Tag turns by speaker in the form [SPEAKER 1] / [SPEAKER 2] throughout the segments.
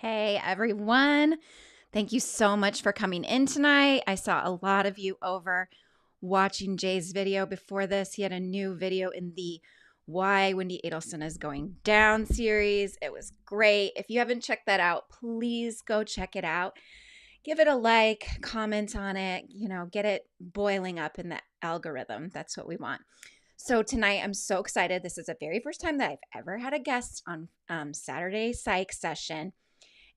[SPEAKER 1] Hey everyone. Thank you so much for coming in tonight. I saw a lot of you over watching Jay's video before this. He had a new video in the Why Wendy Adelson is Going Down series. It was great. If you haven't checked that out, please go check it out. Give it a like, comment on it, get it boiling up in the algorithm. That's what we want. So tonight, I'm so excited. This is the very first time that I've ever had a guest on Saturday Psych Session.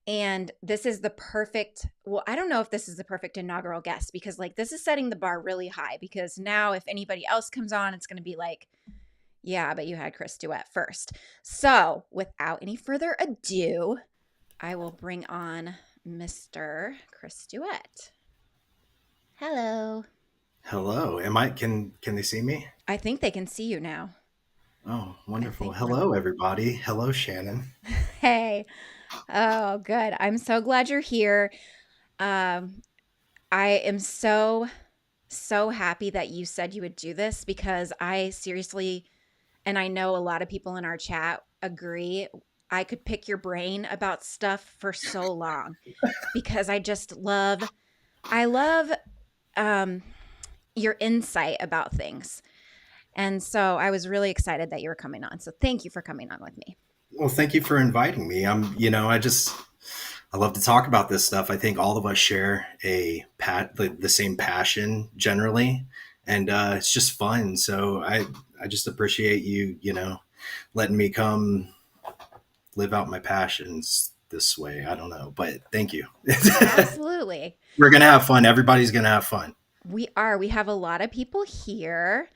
[SPEAKER 1] And this is the perfect, well, I don't know if this is the perfect inaugural guest because this is setting the bar really high because now if anybody else comes on, it's going to be like, yeah, but you had Chris Duett first. So without any further ado, I will bring on Mr. Chris Duett. Hello.
[SPEAKER 2] Hello. Can they see me?
[SPEAKER 1] I think they can see you now.
[SPEAKER 2] Oh, wonderful. Hello, everybody. Hello, Shannon.
[SPEAKER 1] Hey. Oh, good. I'm so glad you're here. I am so happy that you said you would do this because I seriously, and I know a lot of people in our chat agree, I could pick your brain about stuff for so long because I love your insight about things. And so I was really excited that you were coming on. So thank you for coming on with me.
[SPEAKER 2] Well, thank you for inviting me. I love to talk about this stuff. I think all of us share the same passion generally, and it's just fun. So I just appreciate you, letting me come live out my passions this way. I don't know, but thank you.
[SPEAKER 1] Absolutely.
[SPEAKER 2] We're going to have fun. Everybody's going to have fun.
[SPEAKER 1] We are. We have a lot of people here.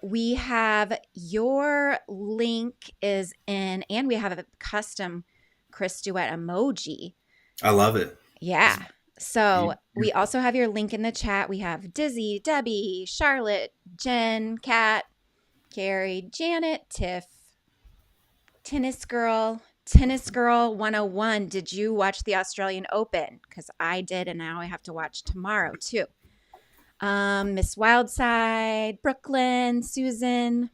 [SPEAKER 1] We have your link is in, and we have a custom Chris Duett emoji.
[SPEAKER 2] I love it.
[SPEAKER 1] Yeah. So we also have your link in the chat. We have Dizzy, Debbie, Charlotte, Jen, Kat, Carrie, Janet, Tiff, Tennis Girl 101. Did you watch the Australian Open? Because I did, and now I have to watch tomorrow too. Miss Wildside, Brooklyn, Susan,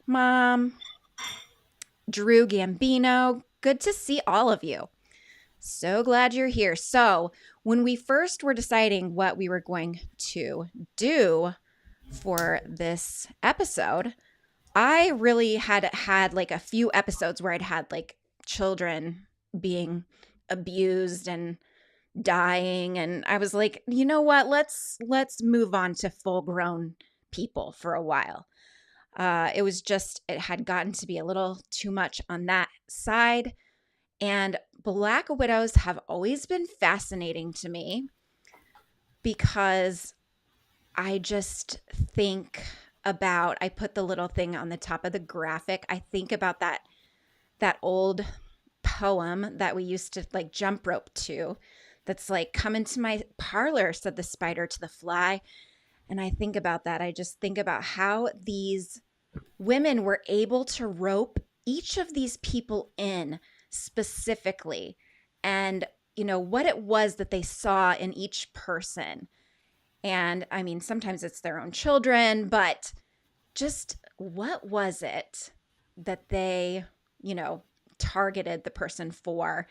[SPEAKER 1] Mom, Drew Gambino. Good to see all of you. So glad you're here. So when we first were deciding what we were going to do for this episode, I really had a few episodes where I'd had children being abused and dying, and I was like, you know what, let's move on to full grown people for a while. It had gotten to be a little too much on that side, and Black widows have always been fascinating to me because I just think about, I put the little thing on the top of the graphic, I think about that old poem that we used to jump rope to. That's come into my parlor, said the spider to the fly. And I think about that. I just think about how these women were able to rope each of these people in specifically, and, what it was that they saw in each person. And I mean, sometimes it's their own children, but just what was it that they, targeted the person for?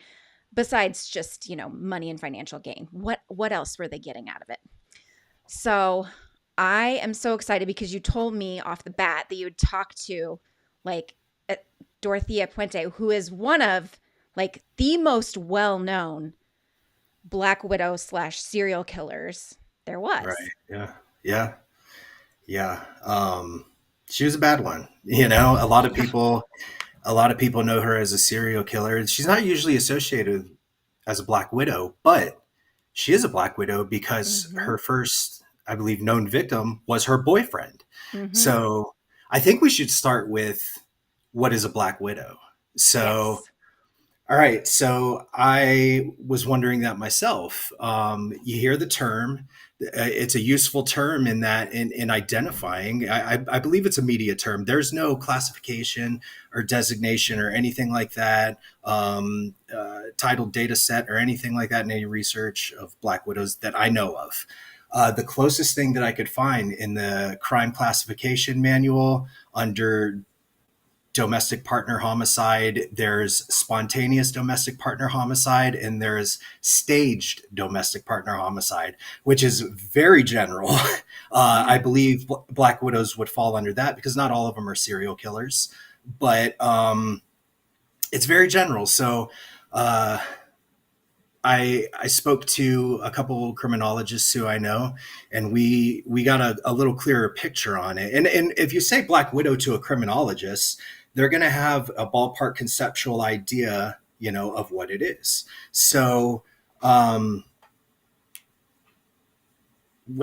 [SPEAKER 1] Besides just, money and financial gain, what else were they getting out of it? So I am so excited because you told me off the bat that you would talk to Dorothea Puente, who is one of the most well-known Black widow / serial killers there was.
[SPEAKER 2] Right. Yeah. She was a bad one. A lot of people know her as a serial killer. She's not usually associated as a Black widow, but she is a Black widow because her first, I believe, known victim was her boyfriend. So I think we should start with what is a Black widow. So, yes. All right. So I was wondering that myself. You hear the term. It's a useful term in that in identifying, I believe it's a media term. There's no classification or designation or anything like that, titled data set or anything like that in any research of Black widows that I know of. The closest thing that I could find in the crime classification manual under domestic partner homicide, there's spontaneous domestic partner homicide, and there's staged domestic partner homicide, which is very general. I believe Black Widows would fall under that because not all of them are serial killers, but it's very general. So uh, I spoke to a couple criminologists who I know, and we got a little clearer picture on it. And if you say Black Widow to a criminologist, they're going to have a ballpark conceptual idea, of what it is. So um,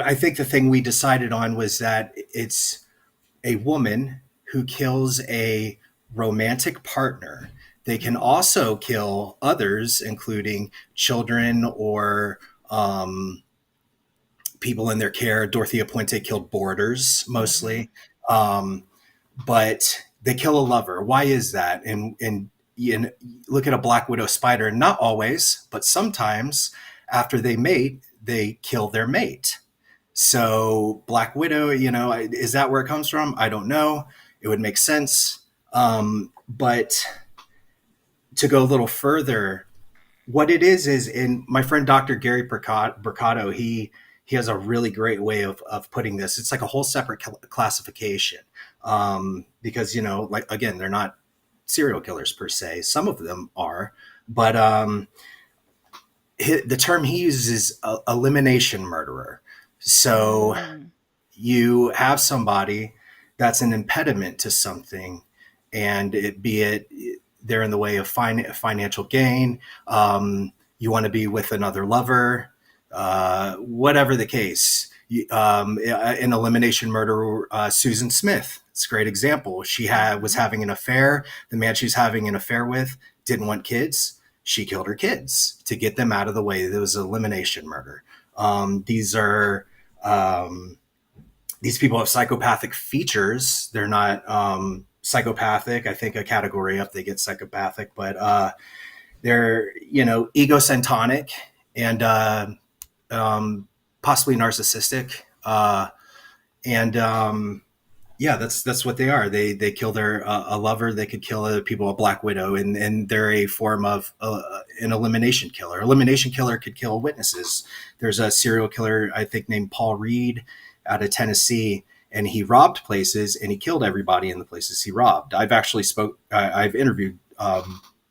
[SPEAKER 2] I think the thing we decided on was that it's a woman who kills a romantic partner. They can also kill others, including children or people in their care. Dorothea Puente killed boarders
[SPEAKER 1] Mm-hmm.
[SPEAKER 2] mostly, um, but they kill a lover. Why is that? And you look at a Black Widow spider. Not always, but sometimes after they mate, they kill their mate. So Black Widow, is that where it comes from? I don't know. It would make sense. But to go a little further, what it is in my friend Dr. Gary Bercato, he has a really great way of putting this. It's like a whole separate classification, because like again, they're not serial killers per se. Some of them are, but the term he uses is elimination murderer. So
[SPEAKER 1] Mm.
[SPEAKER 2] you have somebody that's an impediment to something, and be it they're in the way of financial gain. You want to be with another lover, whatever the case. In elimination murder, Susan Smith, it's a great example. She was
[SPEAKER 1] Mm-hmm.
[SPEAKER 2] having an affair. The man she was having an affair with didn't want kids. She killed her kids to get them out of the way. There was elimination murder. These are these people have psychopathic features. They're not psychopathic. I think a category up they get psychopathic, but they're egocentonic and possibly narcissistic. And Yeah, that's what they are. They kill their a lover. They could kill other people. A Black Widow, and they're a form of an elimination killer. Elimination killer could kill witnesses. There's a serial killer I think named Paul Reed out of Tennessee, and he robbed places and he killed everybody in the places he robbed. I've interviewed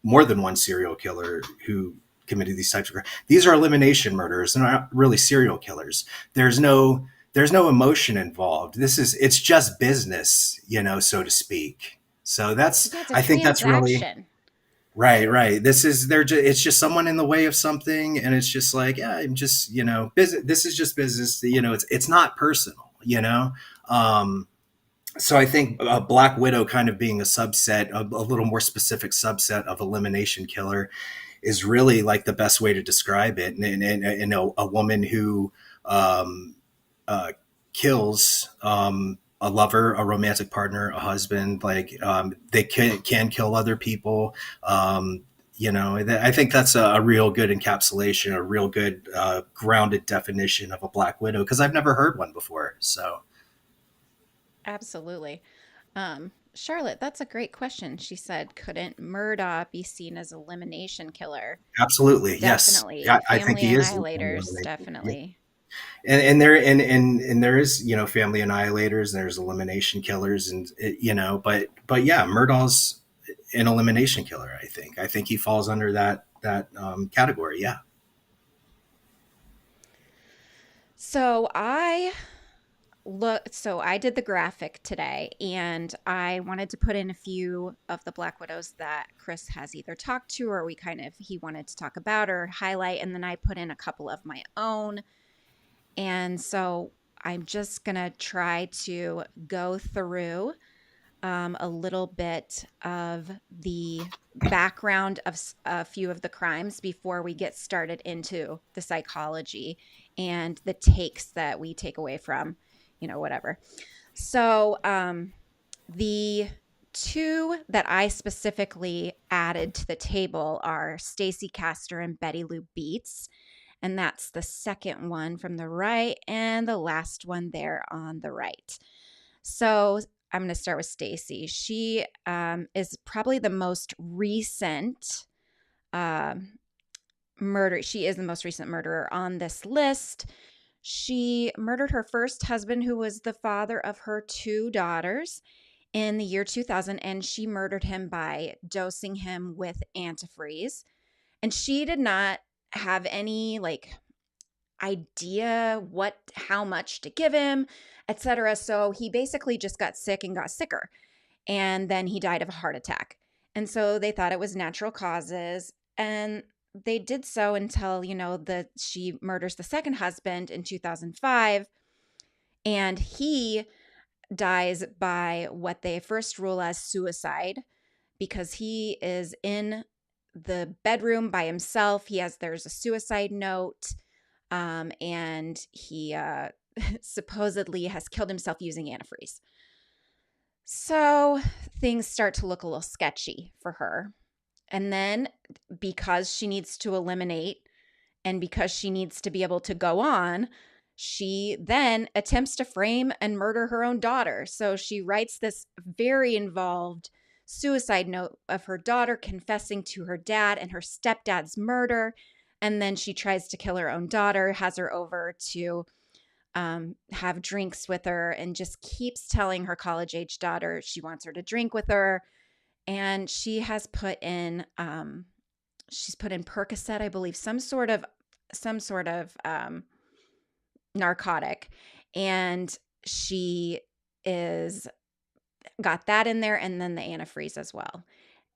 [SPEAKER 2] more than one serial killer who committed these types of crimes. These are elimination murderers. They're not really serial killers. There's no emotion involved. It's just business, so to speak. So
[SPEAKER 1] Yeah, it's a
[SPEAKER 2] I think that's really
[SPEAKER 1] transaction.
[SPEAKER 2] right. It's just someone in the way of something, and it's just like, yeah, I'm just, business. This is just business. It's not personal, Um, so I think a Black Widow kind of being a subset, a little more specific subset of elimination killer, is really like the best way to describe it. And a woman who um, uh, kills a lover, a romantic partner, a husband. Like they can kill other people. I think that's a real good encapsulation, a real good grounded definition of a Black Widow because I've never heard one before. So
[SPEAKER 1] Absolutely. Charlotte, that's a great question. She said, couldn't Murdaugh be seen as elimination killer?
[SPEAKER 2] absolutely, yes,
[SPEAKER 1] Definitely.
[SPEAKER 2] I think
[SPEAKER 1] Family
[SPEAKER 2] he is.
[SPEAKER 1] annihilators, definitely.
[SPEAKER 2] And there is family annihilators and there's elimination killers and but yeah, Murdaugh's an elimination killer. I think he falls under that category. Yeah.
[SPEAKER 1] So I did the graphic today and I wanted to put in a few of the Black Widows that Chris has either talked to or he wanted to talk about or highlight. And then I put in a couple of my own. And so I'm just going to try to go through a little bit of the background of a few of the crimes before we get started into the psychology and the takes that we take away from, whatever. So the two that I specifically added to the table are Stacy Caster and Betty Lou Beets. And that's the second one from the right and the last one there on the right. So I'm going to start with Stacy. She is probably the most recent murder. She is the most recent murderer on this list. She murdered her first husband, who was the father of her 2 daughters, in the year 2000, and she murdered him by dosing him with antifreeze. And she did not have any idea how much to give him, etc. So he basically just got sick and got sicker. And then he died of a heart attack. And so they thought it was natural causes. And they did so until, she murders the second husband in 2005. And he dies by what they first rule as suicide, because he is in the bedroom by himself. There's a suicide note, and he supposedly has killed himself using antifreeze. So things start to look a little sketchy for her. And then, because she needs to eliminate and because she needs to be able to go on, she then attempts to frame and murder her own daughter. So she writes this very involved suicide note of her daughter confessing to her dad and her stepdad's murder. And then she tries to kill her own daughter, has her over to have drinks with her, and just keeps telling her college-age daughter she wants her to drink with her. And she has put in Percocet, I believe, some sort of narcotic, and she is got that in there, and then the antifreeze as well.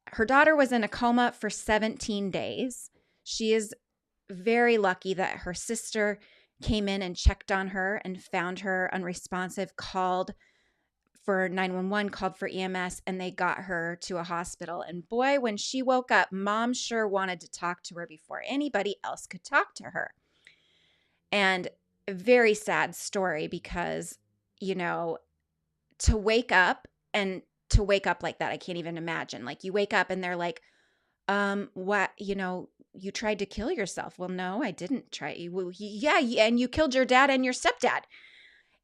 [SPEAKER 1] Her daughter was in a coma for 17 days. She is very lucky that her sister came in and checked on her and found her unresponsive, called for 911, called for EMS, and they got her to a hospital. And boy, when she woke up, Mom sure wanted to talk to her before anybody else could talk to her. And a very sad story, because, to wake up like that, I can't even imagine. Like, you wake up and they're like, what, you tried to kill yourself. Well, no, I didn't try. Well, yeah, and you killed your dad and your stepdad.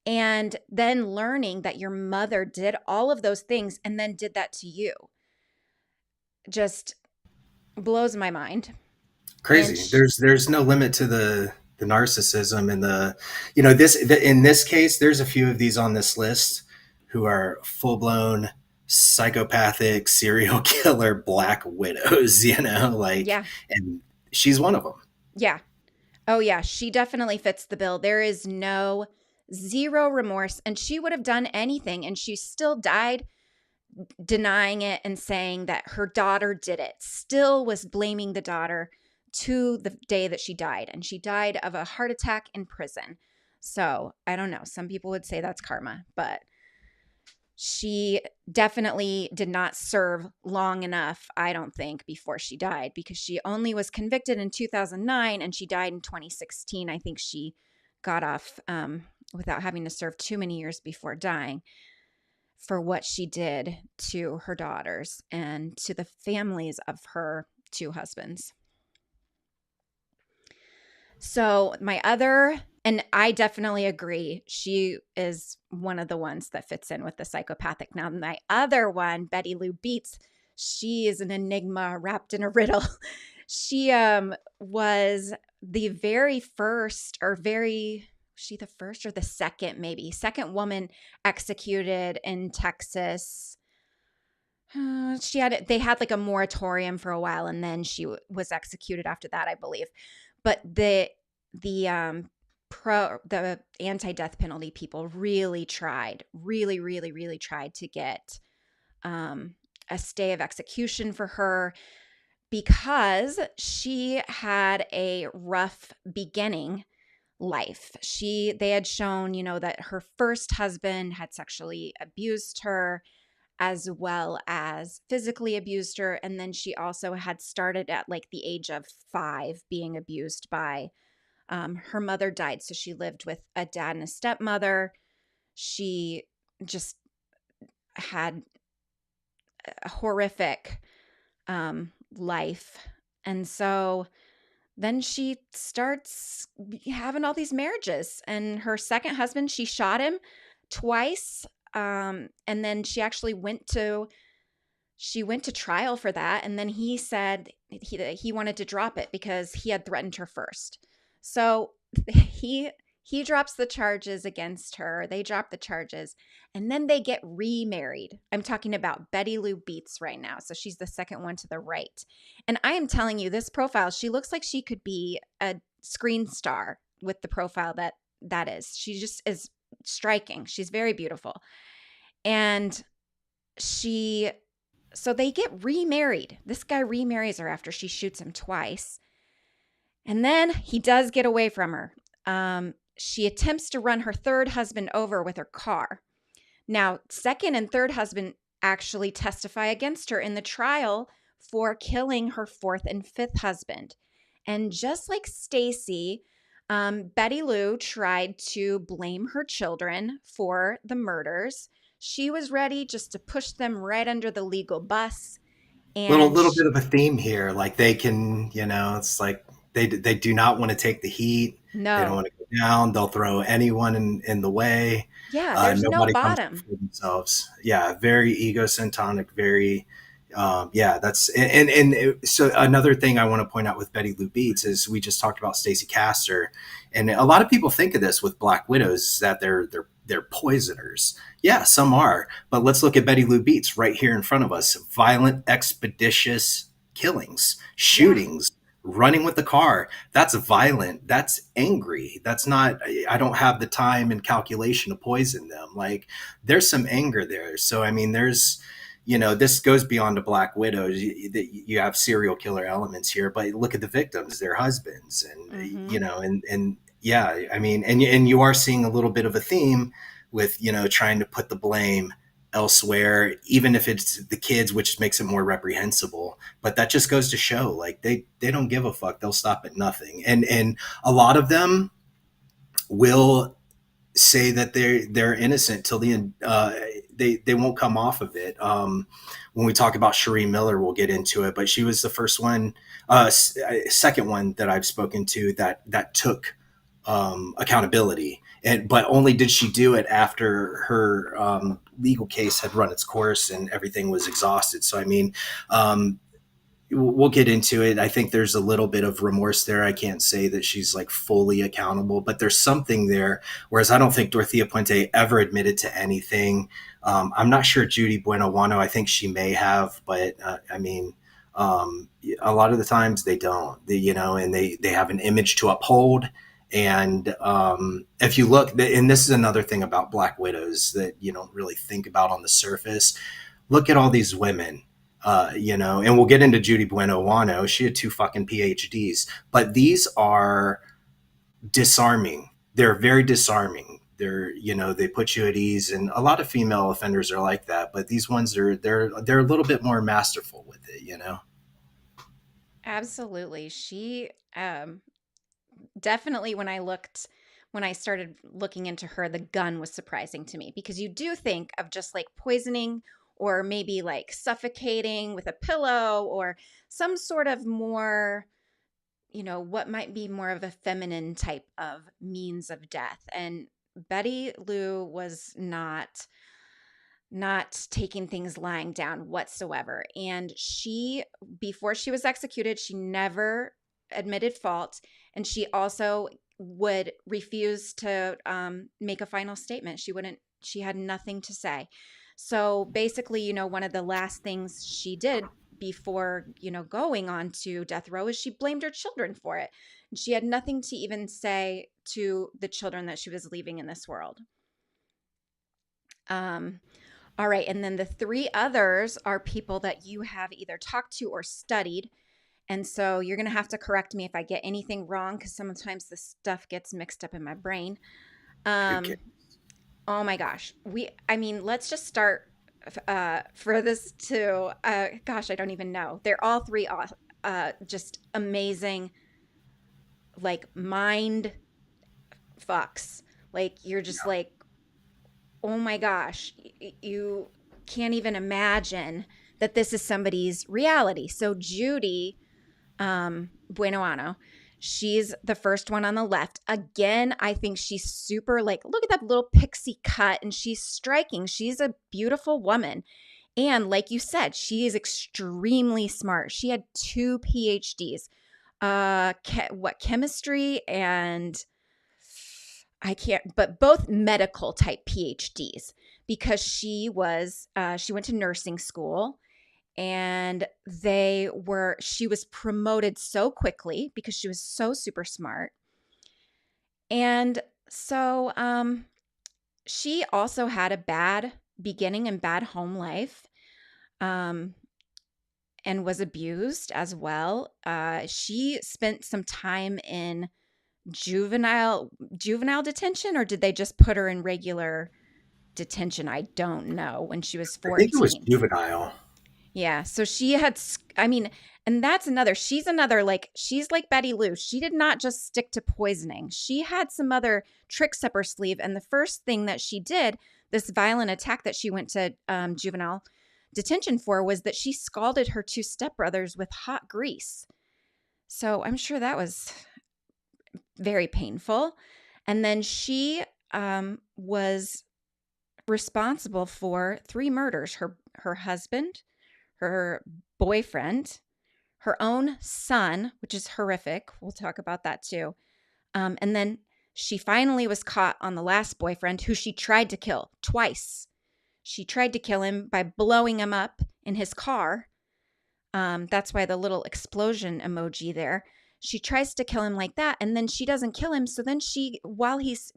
[SPEAKER 1] And then learning that your mother did all of those things and then did that to you just blows my mind.
[SPEAKER 2] Crazy. There's no limit to the narcissism and in this case, there's a few of these on this list who are full blown psychopathic serial killer black widows.
[SPEAKER 1] Yeah.
[SPEAKER 2] And she's one of them.
[SPEAKER 1] Yeah. Oh yeah, she definitely fits the bill. There is zero remorse, and she would have done anything, and she still died denying it and saying that her daughter did it. Still was blaming the daughter to the day that she died, and she died of a heart attack in prison. So I don't know. Some people would say that's karma, but she definitely did not serve long enough, I don't think, before she died, because she only was convicted in 2009 and she died in 2016. I think she got off without having to serve too many years before dying for what she did to her daughters and to the families of her 2 husbands. So and I definitely agree, she is one of the ones that fits in with the psychopathic. Now, my other one, Betty Lou Beets, she is an enigma wrapped in a riddle. She was the very first, she the first or the second woman executed in Texas. They had like a moratorium for a while, and then she was executed after that, I believe. But the anti-death penalty people really tried to get a stay of execution for her, because she had a rough beginning life. They had shown, that her first husband had sexually abused her as well as physically abused her. And then she also had started at like the age of 5 being abused by her mother died. So she lived with a dad and a stepmother. She just had a horrific life. And so then she starts having all these marriages. And her second husband, she shot him twice And then she actually went to trial for that, and then he said he wanted to drop it because he had threatened her first. So he drops the charges against her. They drop the charges, and then they get remarried. I'm talking about Betty Lou Beets right now. So she's the second one to the right. And I am telling you, this profile, she looks like she could be a screen star with the profile that is. She just is striking. She's very beautiful. And so they get remarried. This guy remarries her after she shoots him twice. And then he does get away from her. She attempts to run her third husband over with her car. Now, second and third husband actually testify against her in the trial for killing her fourth and fifth husband. And just like Stacy, Betty Lou tried to blame her children for the murders. She was ready just to push them right under the legal bus. And
[SPEAKER 2] Little bit of a theme here. Like they can, it's like they do not want to take the heat. They don't
[SPEAKER 1] no,
[SPEAKER 2] want to go down. They'll throw anyone in the way.
[SPEAKER 1] yeah, there's no
[SPEAKER 2] Nobody comes
[SPEAKER 1] bottom.
[SPEAKER 2] before themselves. Yeah, very egocentric. Very, yeah. That's so another thing I want to point out with Betty Lou Beets is we just talked about Stacy Caster, and a lot of people think of this with Black Widows that they're poisoners. Yeah, some are. But let's look at Betty Lou Beets right here in front of us. Violent, expeditious killings,
[SPEAKER 1] Yeah,
[SPEAKER 2] shootings, running with the car. That's violent. That's angry. That's not, I don't have the time and calculation to poison them. Like there's some anger there. So, I mean, this goes beyond the Black Widows. You have serial killer elements here, but look at the victims, their husbands, and,
[SPEAKER 1] mm-hmm.
[SPEAKER 2] and yeah, I mean, and you are seeing a little bit of a theme with trying to put the blame elsewhere, even if it's the kids, which makes it more reprehensible. But that just goes to show, like they don't give a fuck. They'll stop at nothing, and a lot of them will say that they're innocent till the end. They won't come off of it. When we talk about Sheree Miller, we'll get into it, but she was the first one, second one that I've spoken to that took accountability. But only did she do it after her legal case had run its course and everything was exhausted. So I mean, we'll get into it. I think there's a little bit of remorse there. I can't say that she's like fully accountable, but there's something there. Whereas I don't think Dorothea Puente ever admitted to anything. I'm not sure Judy Buenoano. I think she may have, but I mean, a lot of the times they don't. And they have an image to uphold. And if you look, and this is another thing about Black Widows that you don't really think about on the surface. Look at all these women, and we'll get into Judy Buenoano. She had 2 fucking PhDs, but these are disarming. They're very disarming. They put you at ease, and a lot of female offenders are like that. But these ones they're a little bit more masterful with it.
[SPEAKER 1] Absolutely. She definitely, when I started looking into her, the gun was surprising to me because you do think of just like poisoning or maybe like suffocating with a pillow or some sort of more, what might be more of a feminine type of means of death. And Betty Lou was not taking things lying down whatsoever. And before she was executed, she never admitted fault. And she also would refuse to make a final statement. She had nothing to say. So basically, one of the last things she did before, going on to death row is she blamed her children for it. And she had nothing to even say to the children that she was leaving in this world. All right. And then the 3 others are people that you have either talked to or studied. And so you're going to have to correct me if I get anything wrong because sometimes the stuff gets mixed up in my brain.
[SPEAKER 2] Okay.
[SPEAKER 1] Oh my gosh. Let's just start for this too. Gosh, I don't even know. They're all 3 just amazing, like mind fucks. Like you're just like, oh my gosh, you can't even imagine that this is somebody's reality. So Judy Buenoano, She's the first one on the left. Again, I think she's super like, look at that little pixie cut, and she's striking. She's a beautiful woman. And like you said, she is extremely smart. She had 2 PhDs, chemistry and I can't, but both medical type PhDs, because she went to nursing school, and she was promoted so quickly because she was so super smart. And so she also had a bad beginning and bad home life, and was abused as well. She spent some time in juvenile detention, or did they just put her in regular detention? I don't know. When she was
[SPEAKER 2] I think it was
[SPEAKER 1] 14.
[SPEAKER 2] juvenile.
[SPEAKER 1] Yeah, so she had, I mean, and that's another, she's another, like, she's like Betty Lou. She did not just stick to poisoning. She had some other tricks up her sleeve. And the first thing that she did, this violent attack that she went to juvenile detention for, was that she scalded her 2 stepbrothers with hot grease. So I'm sure that was very painful. And then she was responsible for 3 murders: her husband, her boyfriend, her own son, which is horrific. We'll talk about that too. And then she finally was caught on the last boyfriend, who she tried to kill twice. She tried to kill him by blowing him up in his car. That's why the little explosion emoji there. She tries to kill him like that, and then she doesn't kill him. So then while he's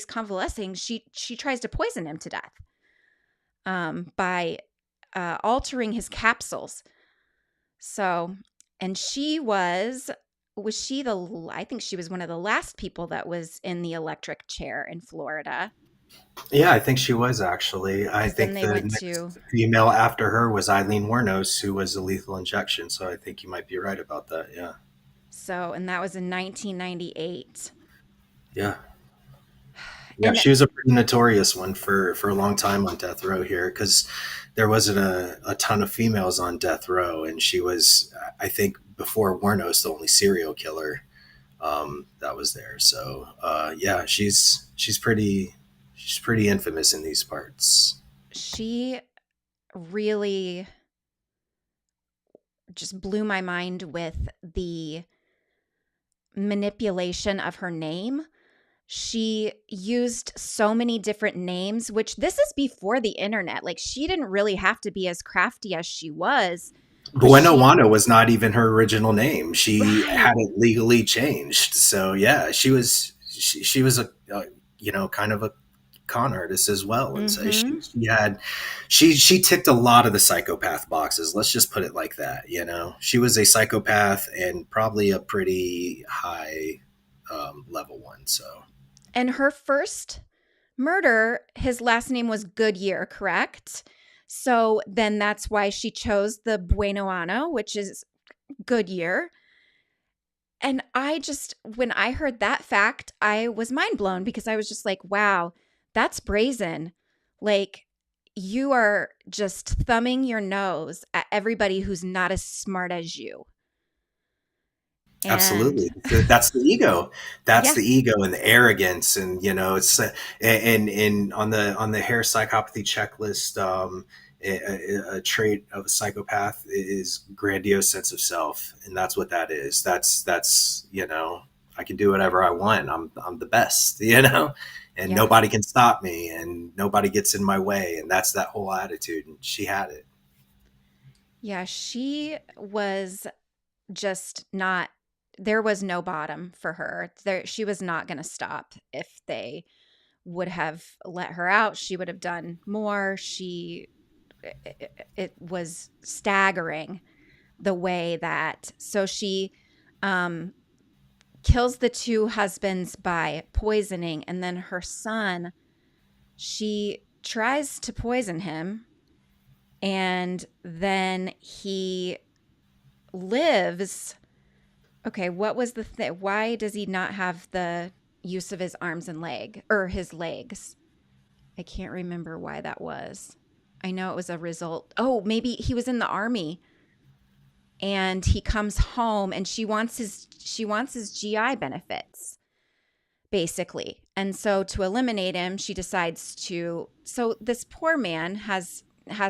[SPEAKER 1] convalescing, she tries to poison him to death by altering his capsules. So, and I think she was one of the last people that was in the electric chair in Florida.
[SPEAKER 2] Yeah, I think she was actually. I
[SPEAKER 1] Because then
[SPEAKER 2] think
[SPEAKER 1] they
[SPEAKER 2] the
[SPEAKER 1] went to,
[SPEAKER 2] next female after her was Eileen Wuornos, who was a lethal injection. So I think you might be right about that. Yeah.
[SPEAKER 1] and that was in 1998.
[SPEAKER 2] Yeah. Yeah,
[SPEAKER 1] And
[SPEAKER 2] she was a pretty notorious one for a long time on death row here, because there wasn't a ton of females on death row, and she was, I think, before Wuornos, the only serial killer that was there. So yeah, she's pretty infamous in these parts.
[SPEAKER 1] she really just blew my mind with the manipulation of her name. She used so many different names, which this is before the internet. Like, she didn't really have to be as crafty as she was, but
[SPEAKER 2] Buenoano was not even her original name. She
[SPEAKER 1] right.
[SPEAKER 2] had it legally changed. So yeah, she was a kind of a con artist as well, and so
[SPEAKER 1] Mm-hmm.
[SPEAKER 2] she ticked a lot of the psychopath boxes. Let's just put it like that. She was a psychopath, and probably a pretty high level one. So
[SPEAKER 1] And her first murder, his last name was Goodyear, correct? So then that's why she chose the Buenoano, which is Goodyear. And when I heard that fact, I was mind blown, because I was just like, wow, that's brazen. Like, you are just thumbing your nose at everybody who's not as smart as you. And
[SPEAKER 2] absolutely, that's the ego. That's
[SPEAKER 1] yeah,
[SPEAKER 2] the ego and the arrogance, and it's and on the hair psychopathy checklist. A trait of a psychopath is grandiose sense of self, and that's what that is. That's I can do whatever I want. I'm the best, and
[SPEAKER 1] yeah,
[SPEAKER 2] nobody can stop me, and nobody gets in my way, and that's that whole attitude. And she had it.
[SPEAKER 1] yeah, she was just not, there was no bottom for her. She was not going to stop. If they would have let her out, she would have done more. It was staggering the way that, so she um, kills the 2 husbands by poisoning, and then her son, she tries to poison him, and then he lives. Okay, what was the thing? Why does he not have the use of his arms and his legs? I can't remember why that was. I know it was a result. Oh, maybe he was in the army. and he comes home and she wants his GI benefits, basically. And so to eliminate him, she decides to, so this poor man has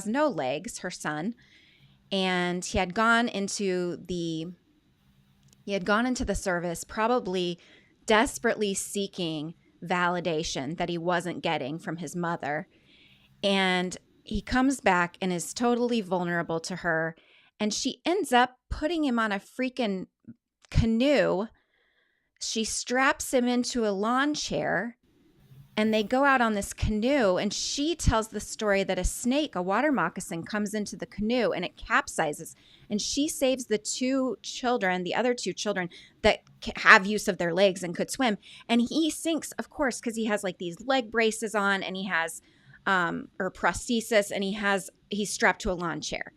[SPEAKER 1] no legs, her son, and he had gone into the service probably desperately seeking validation that he wasn't getting from his mother. And he comes back and is totally vulnerable to her. And she ends up putting him on a freaking canoe. She straps him into a lawn chair and they go out on this canoe, and she tells the story that a snake, a water moccasin, comes into the canoe and it capsizes, and she saves the other two children that have use of their legs and could swim, and he sinks, of course, because he has like these leg braces on, and he has or prosthesis, and he's strapped to a lawn chair.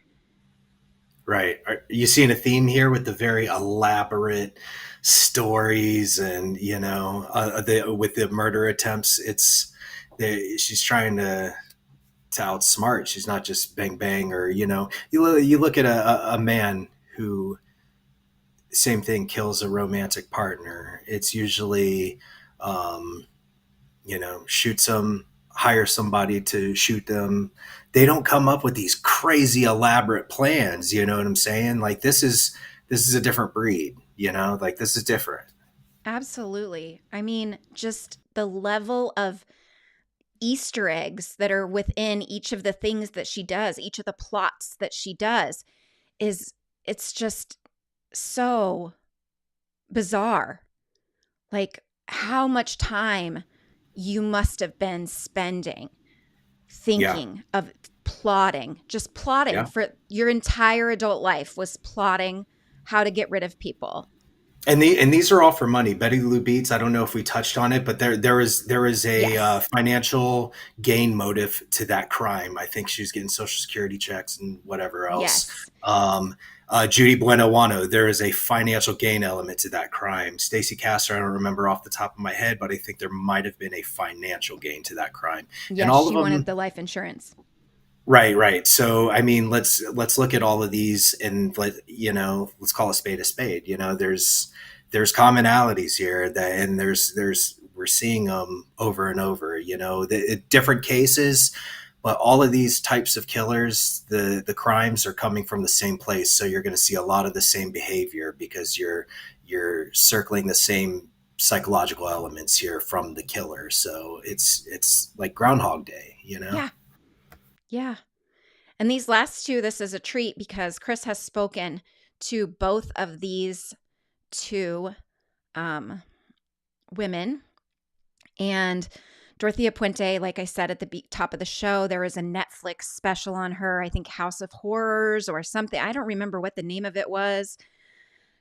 [SPEAKER 2] Right. Are you seeing a theme here with the very elaborate stories and, with the murder attempts? She's trying to outsmart. She's not just bang bang, or, you look at a man who, same thing, kills a romantic partner. It's usually, shoots them, hire somebody to shoot them. They don't come up with these crazy elaborate plans. You know what I'm saying? Like, this is a different breed, like, this is different.
[SPEAKER 1] Absolutely. I mean, just the level of Easter eggs that are within each of the things that she does, each of the plots that she does, it's just so bizarre. Like, how much time you must have been spending thinking of plotting, just plotting for your entire adult life, was plotting how to get rid of people.
[SPEAKER 2] And these are all for money. Betty Lou Beets, I don't know if we touched on it, but there is a financial gain motive to that crime. I think she was getting Social Security checks and whatever else.
[SPEAKER 1] Yes.
[SPEAKER 2] Judy Buenoano, there is a financial gain element to that crime. Stacy Caster, I don't remember off the top of my head, but I think there might have been a financial gain to that crime.
[SPEAKER 1] Yes,
[SPEAKER 2] and all
[SPEAKER 1] she
[SPEAKER 2] of them,
[SPEAKER 1] wanted the life insurance.
[SPEAKER 2] Right. So, I mean, let's look at all of these and let's call a spade a spade. There's commonalities here and we're seeing them over and over. Different cases, but all of these types of killers, the crimes are coming from the same place. So you're going to see a lot of the same behavior because you're circling the same psychological elements here from the killer. So it's like Groundhog Day.
[SPEAKER 1] Yeah. And these last two, this is a treat because Chris has spoken to both of these two women. And Dorothea Puente, like I said at the top of the show, there is a Netflix special on her, I think House of Horrors or something. I don't remember what the name of it was.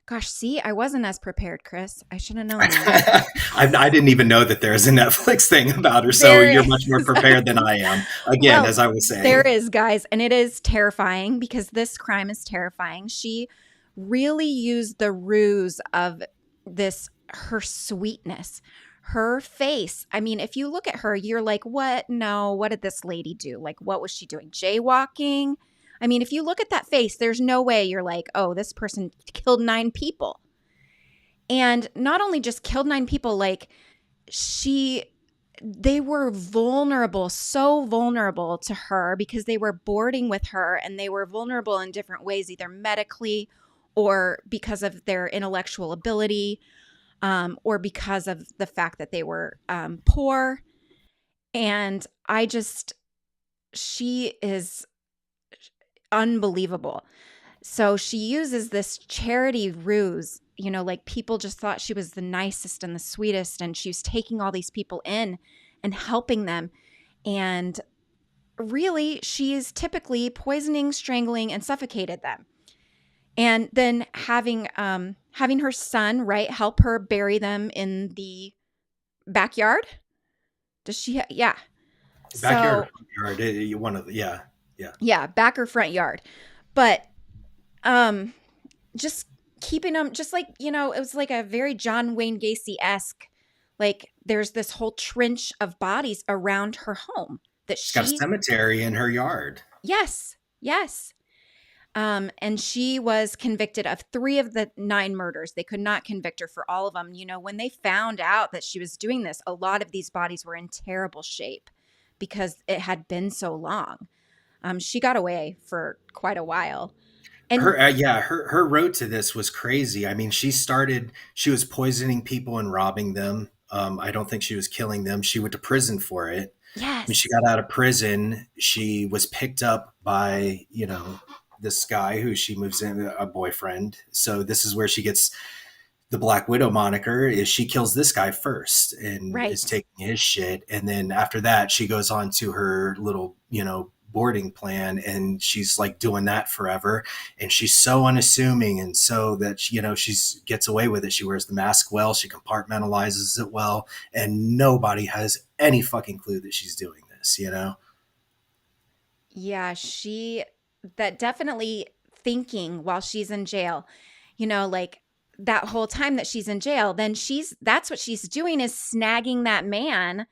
[SPEAKER 1] Gosh, see, I wasn't as prepared, Chris. I should have known that.
[SPEAKER 2] I didn't even know that there's a Netflix thing about her, so you're much more prepared than I am. Again, as I was saying.
[SPEAKER 1] There is, guys, and it is terrifying because this crime is terrifying. She really used the ruse of her sweetness, her face. I mean, if you look at her, you're like, what? No, what did this lady do? Like, what was she doing? Jaywalking? I mean, if you look at that face, there's no way you're like, oh, this person killed 9 people. And not only just killed 9 people, like they were vulnerable, so vulnerable to her because they were boarding with her and they were vulnerable in different ways, either medically or because of their intellectual ability, or because of the fact that they were poor. And she is unbelievable. So she uses this charity ruse, like people just thought she was the nicest and the sweetest, and she was taking all these people in and helping them. And really, she is typically poisoning, strangling, and suffocated them. And then having her son, right, help her bury them in the backyard. Does she? Yeah.
[SPEAKER 2] Backyard.
[SPEAKER 1] Yeah, back or front yard. But just keeping them, just like, it was like a very John Wayne Gacy-esque, like there's this whole trench of bodies around her home that
[SPEAKER 2] she's got a cemetery in her yard.
[SPEAKER 1] Yes. And she was convicted of 3 of the 9 murders. They could not convict her for all of them. You know, when they found out that she was doing this, a lot of these bodies were in terrible shape because it had been so long. She got away for quite a while. And
[SPEAKER 2] Her road to this was crazy. I mean, she was poisoning people and robbing them. I don't think she was killing them. She went to prison for it. When she
[SPEAKER 1] yes,
[SPEAKER 2] got out of prison, she was picked up by, this guy who she moves in, a boyfriend. So this is where she gets the Black Widow moniker, is she kills this guy first and is
[SPEAKER 1] right.
[SPEAKER 2] taking his shit. And then after that, she goes on to her little, boarding plan, and she's like doing that forever. And she's so unassuming, and so that, she's gets away with it. She wears the mask well, she compartmentalizes it well, and nobody has any fucking clue that she's doing this.
[SPEAKER 1] Yeah, that definitely thinking while she's in jail, like that whole time that she's in jail, then that's what she's doing is snagging that man.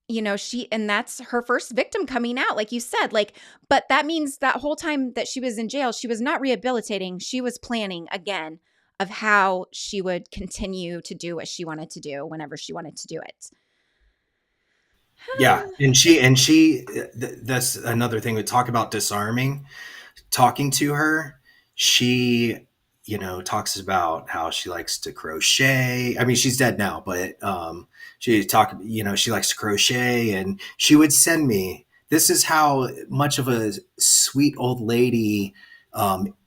[SPEAKER 1] And that's her first victim coming out, like you said, but that means that whole time that she was in jail, she was not rehabilitating. She was planning again of how she would continue to do what she wanted to do whenever she wanted to do it.
[SPEAKER 2] Yeah, that's another thing. We talk about disarming. Talking to her, she, talks about how she likes to crochet. I mean, she's dead now, but she likes to crochet, and she would send me. This is how much of a sweet old lady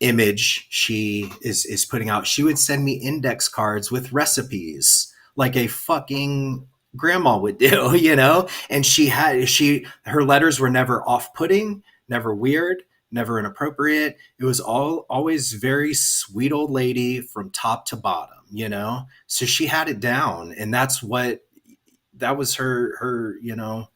[SPEAKER 2] image she is putting out. She would send me index cards with recipes, like a fucking grandma would do, and her letters were never off-putting, never weird, never inappropriate. It was always very sweet old lady from top to bottom. So she had it down, and that was her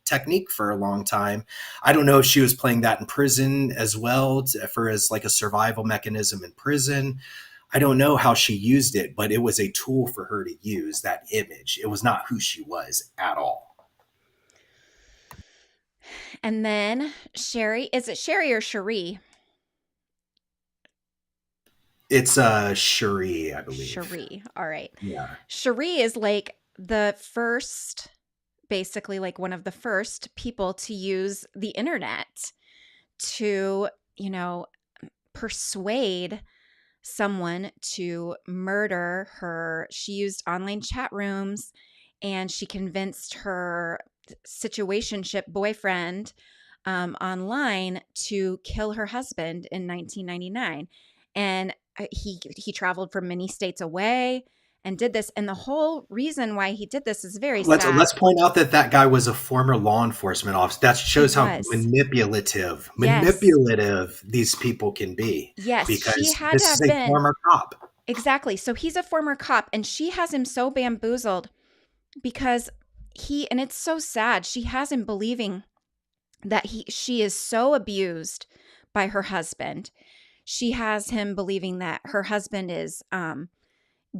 [SPEAKER 2] technique for a long time. I don't know if she was playing that in prison as well, as like a survival mechanism in prison. I don't know how she used it, but it was a tool for her to use, that image. It was not who she was at all.
[SPEAKER 1] And then Sherry, is it Sherry or Cherie?
[SPEAKER 2] It's Sheree, I believe.
[SPEAKER 1] Cherie. All right.
[SPEAKER 2] Yeah.
[SPEAKER 1] Cherie is like the first, basically, like one of the first people to use the internet to, persuade someone to murder her. She used online chat rooms and she convinced her situationship boyfriend online to kill her husband in 1999. And he traveled from many states away and did this. And the whole reason why he did this is very sad.
[SPEAKER 2] Let's point out that guy was a former law enforcement officer. That
[SPEAKER 1] He
[SPEAKER 2] shows how
[SPEAKER 1] was. Yes.
[SPEAKER 2] manipulative these people can be,
[SPEAKER 1] Yes. She
[SPEAKER 2] because
[SPEAKER 1] had to
[SPEAKER 2] this is
[SPEAKER 1] have
[SPEAKER 2] a
[SPEAKER 1] been.
[SPEAKER 2] former cop.
[SPEAKER 1] Exactly. So he's a former cop and she has him so bamboozled because and it's so sad. She has him believing that she is so abused by her husband. She has him believing that her husband is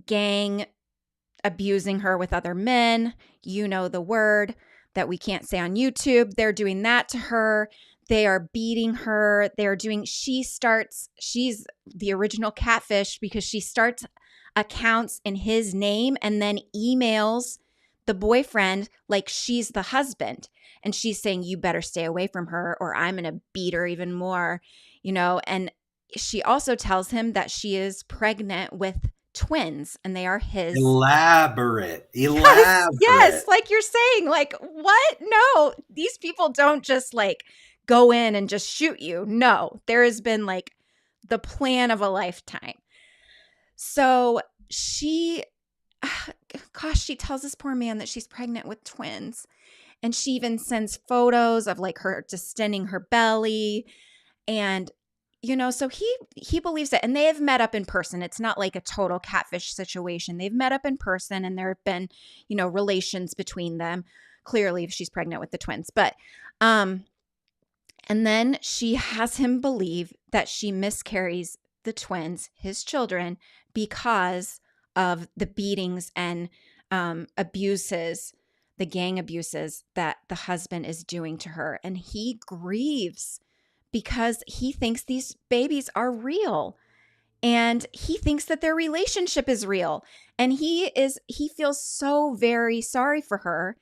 [SPEAKER 1] gang abusing her with other men. You know the word that we can't say on YouTube. They're doing that to her. They are beating her. She's the original catfish because she starts accounts in his name and then emails the boyfriend like she's the husband. And she's saying, you better stay away from her or I'm going to beat her even more, and she also tells him that she is pregnant with twins and they are his. Yes,
[SPEAKER 2] Elaborate.
[SPEAKER 1] like you're saying, like, what? No, these people don't just like go in and just shoot you. No, there has been like the plan of a lifetime. So she tells this poor man that she's pregnant with twins. And she even sends photos of like her distending her belly. And, so he believes it. And they have met up in person. It's not like a total catfish situation. They've met up in person and there have been, relations between them. Clearly, if she's pregnant with the twins. But, and then she has him believe that she miscarries the twins, his children, because of the beatings and abuses, the gang abuses that the husband is doing to her. And he grieves because he thinks these babies are real. And he thinks that their relationship is real. And he feels so very sorry for her.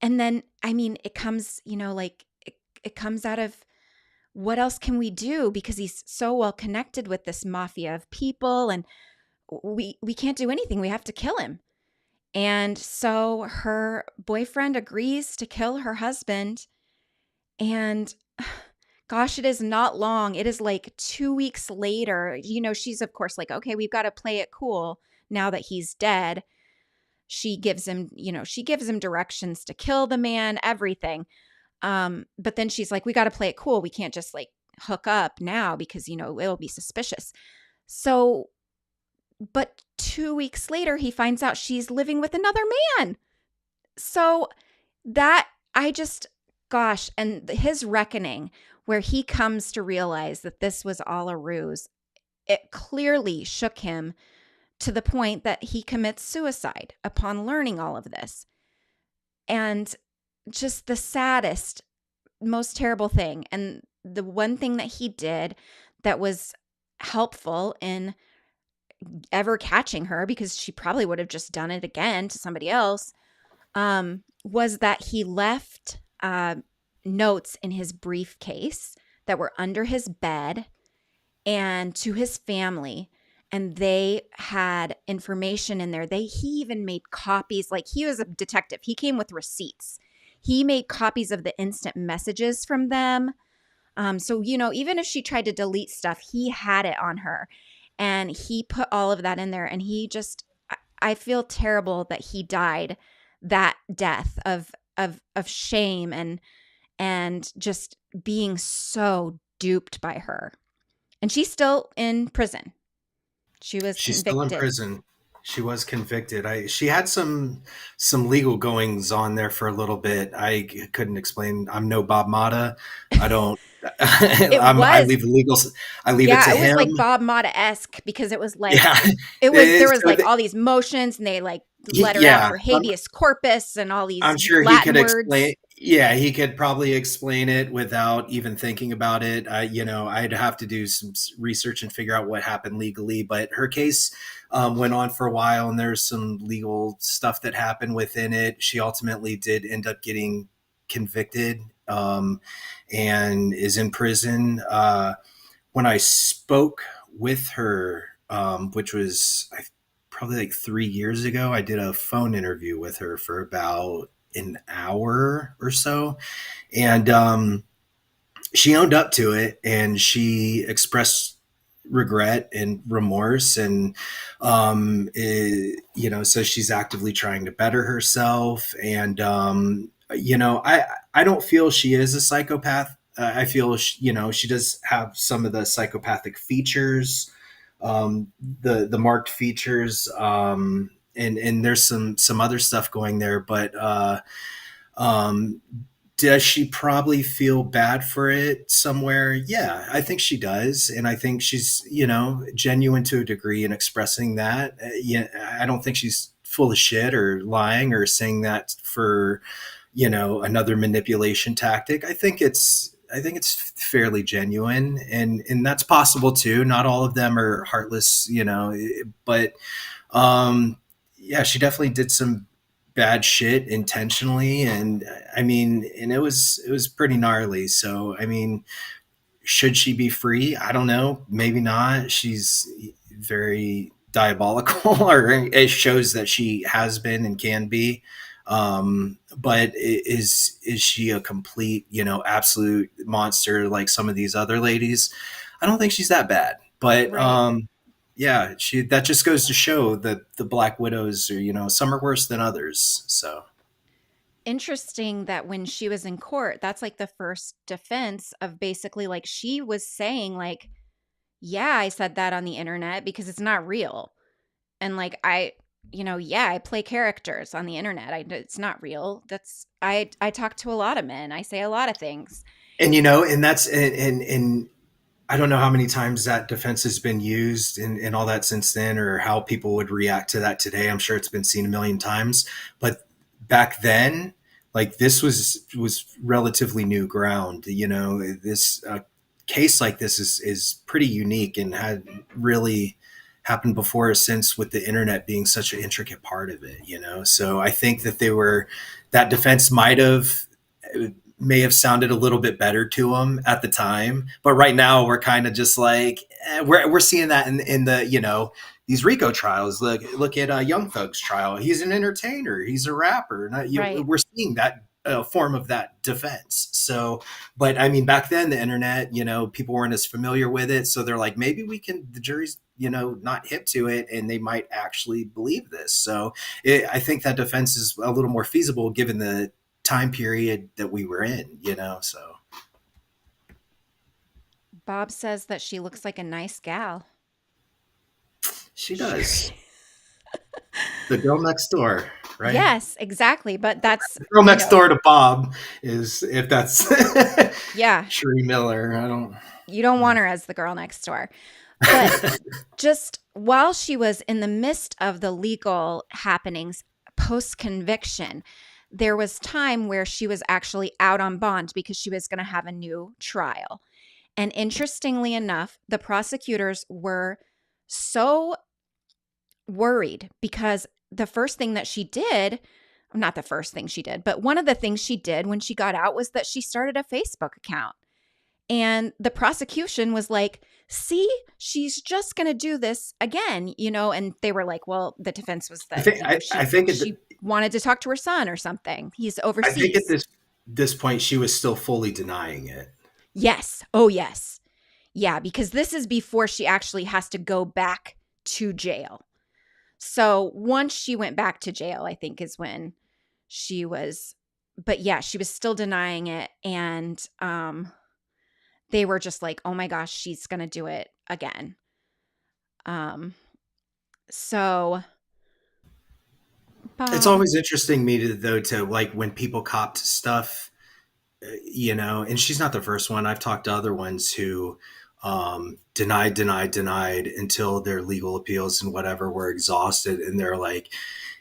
[SPEAKER 1] And then, I mean, it comes, like it comes out of, what else can we do? Because he's so well connected with this mafia of people, and we can't do anything. We have to kill him. And so her boyfriend agrees to kill her husband. And gosh, it is not long. It is like 2 weeks later. She's of course like, okay, we've got to play it cool now that he's dead. She gives him directions to kill the man, everything. But then she's like, we got to play it cool. We can't just like hook up now because, it'll be suspicious. So, but 2 weeks later, he finds out she's living with another man. So that, gosh, and his reckoning, where he comes to realize that this was all a ruse, it clearly shook him to the point that he commits suicide upon learning all of this. And just the saddest, most terrible thing. And the one thing that he did that was helpful in ever catching her, because she probably would have just done it again to somebody else, was that he left notes in his briefcase that were under his bed and to his family. And they had information in there. He even made copies. Like, he was a detective. He came with receipts. He made copies of the instant messages from them. So, even if she tried to delete stuff, he had it on her. And he put all of that in there. And I feel terrible that he died that death of shame and just being so duped by her. And she's still in prison. She's convicted.
[SPEAKER 2] Still in prison. She was convicted. She had some legal goings on there for a little bit. I couldn't explain. I'm no Bob Mata. I don't. I leave the legal. I leave it to him.
[SPEAKER 1] Yeah, it was like Bob Mata-esque, because it was like there was like all these motions, and they like let her out for habeas corpus and all these.
[SPEAKER 2] I'm sure
[SPEAKER 1] Latin
[SPEAKER 2] he could
[SPEAKER 1] words.
[SPEAKER 2] explain. Yeah, he could probably explain it without even thinking about it. I'd have to do some research and figure out what happened legally. But her case went on for a while, and there's some legal stuff that happened within it. She ultimately did end up getting convicted and is in prison. When I spoke with her, which was probably like 3 years ago, I did a phone interview with her for about an hour or so. And she owned up to it, and she expressed regret and remorse, and so she's actively trying to better herself. And I don't feel she is a psychopath. I feel she does have some of the psychopathic features, the marked features, and there's some other stuff going there. But does she probably feel bad for it somewhere? Yeah, I think she does. And I think she's, genuine to a degree in expressing that. I don't think she's full of shit or lying or saying that for, another manipulation tactic. I think it's fairly genuine, and that's possible too. Not all of them are heartless, but yeah, she definitely did some bad shit intentionally, and it was pretty gnarly. So should she be free? I don't know, maybe not. She's very diabolical, or it shows that she has been and can be. But is she a complete, absolute monster like some of these other ladies? I don't think she's that bad, but
[SPEAKER 1] Right.
[SPEAKER 2] yeah, that just goes to show that the Black Widows are, some are worse than others. So
[SPEAKER 1] Interesting that when she was in court, that's like the first defense of basically, like, she was saying like, yeah, I said that on the internet because it's not real. And like, I play characters on the internet. It's not real. I talk to a lot of men. I say a lot of things.
[SPEAKER 2] and that's and I don't know how many times that defense has been used and all that since then, or how people would react to that today. I'm sure it's been seen a million times, but back then, like, this was relatively new ground. This case like this is pretty unique and had really happened before or since, with the internet being such an intricate part of it, you know. So I think that that defense may have sounded a little bit better to them at the time, but right now we're kind of just like we're seeing that in the, you know, these RICO trials. Look at Young Thug's trial. He's an entertainer. He's a rapper.
[SPEAKER 1] Right.
[SPEAKER 2] We're seeing that form of that defense. So, but I mean, back then the internet, you know, people weren't as familiar with it, so they're like, maybe the jury's, you know, not hip to it, and they might actually believe this. So, I think that defense is a little more feasible given the time period that we were in, you know. So
[SPEAKER 1] Bob says that she looks like a nice gal.
[SPEAKER 2] she does. The girl next door, right?
[SPEAKER 1] Yes, exactly. But that's
[SPEAKER 2] The girl next door to Bob is, if that's
[SPEAKER 1] yeah.
[SPEAKER 2] Sheree Miller.
[SPEAKER 1] You don't want her as the girl next door. But just while she was in the midst of the legal happenings post conviction, there was time where she was actually out on bond because she was going to have a new trial. And interestingly enough, the prosecutors were so worried because the first thing that she did, not the first thing she did, but one of the things she did when she got out was that she started a Facebook account. And the prosecution was like, see, she's just going to do this again, you know? And they were like, well, the defense was that
[SPEAKER 2] I think
[SPEAKER 1] she wanted to talk to her son or something. He's overseas.
[SPEAKER 2] I think at this point she was still fully denying it.
[SPEAKER 1] Yes. Oh, yes. Yeah, because this is before she actually has to go back to jail. So once she went back to jail, I think is when she was, but yeah, she was still denying it. And they were just like, oh my gosh, she's going to do it again. So
[SPEAKER 2] It's always interesting me to like when people copped stuff, you know, and she's not the first one. I've talked to other ones who denied until their legal appeals and whatever were exhausted, and they're like,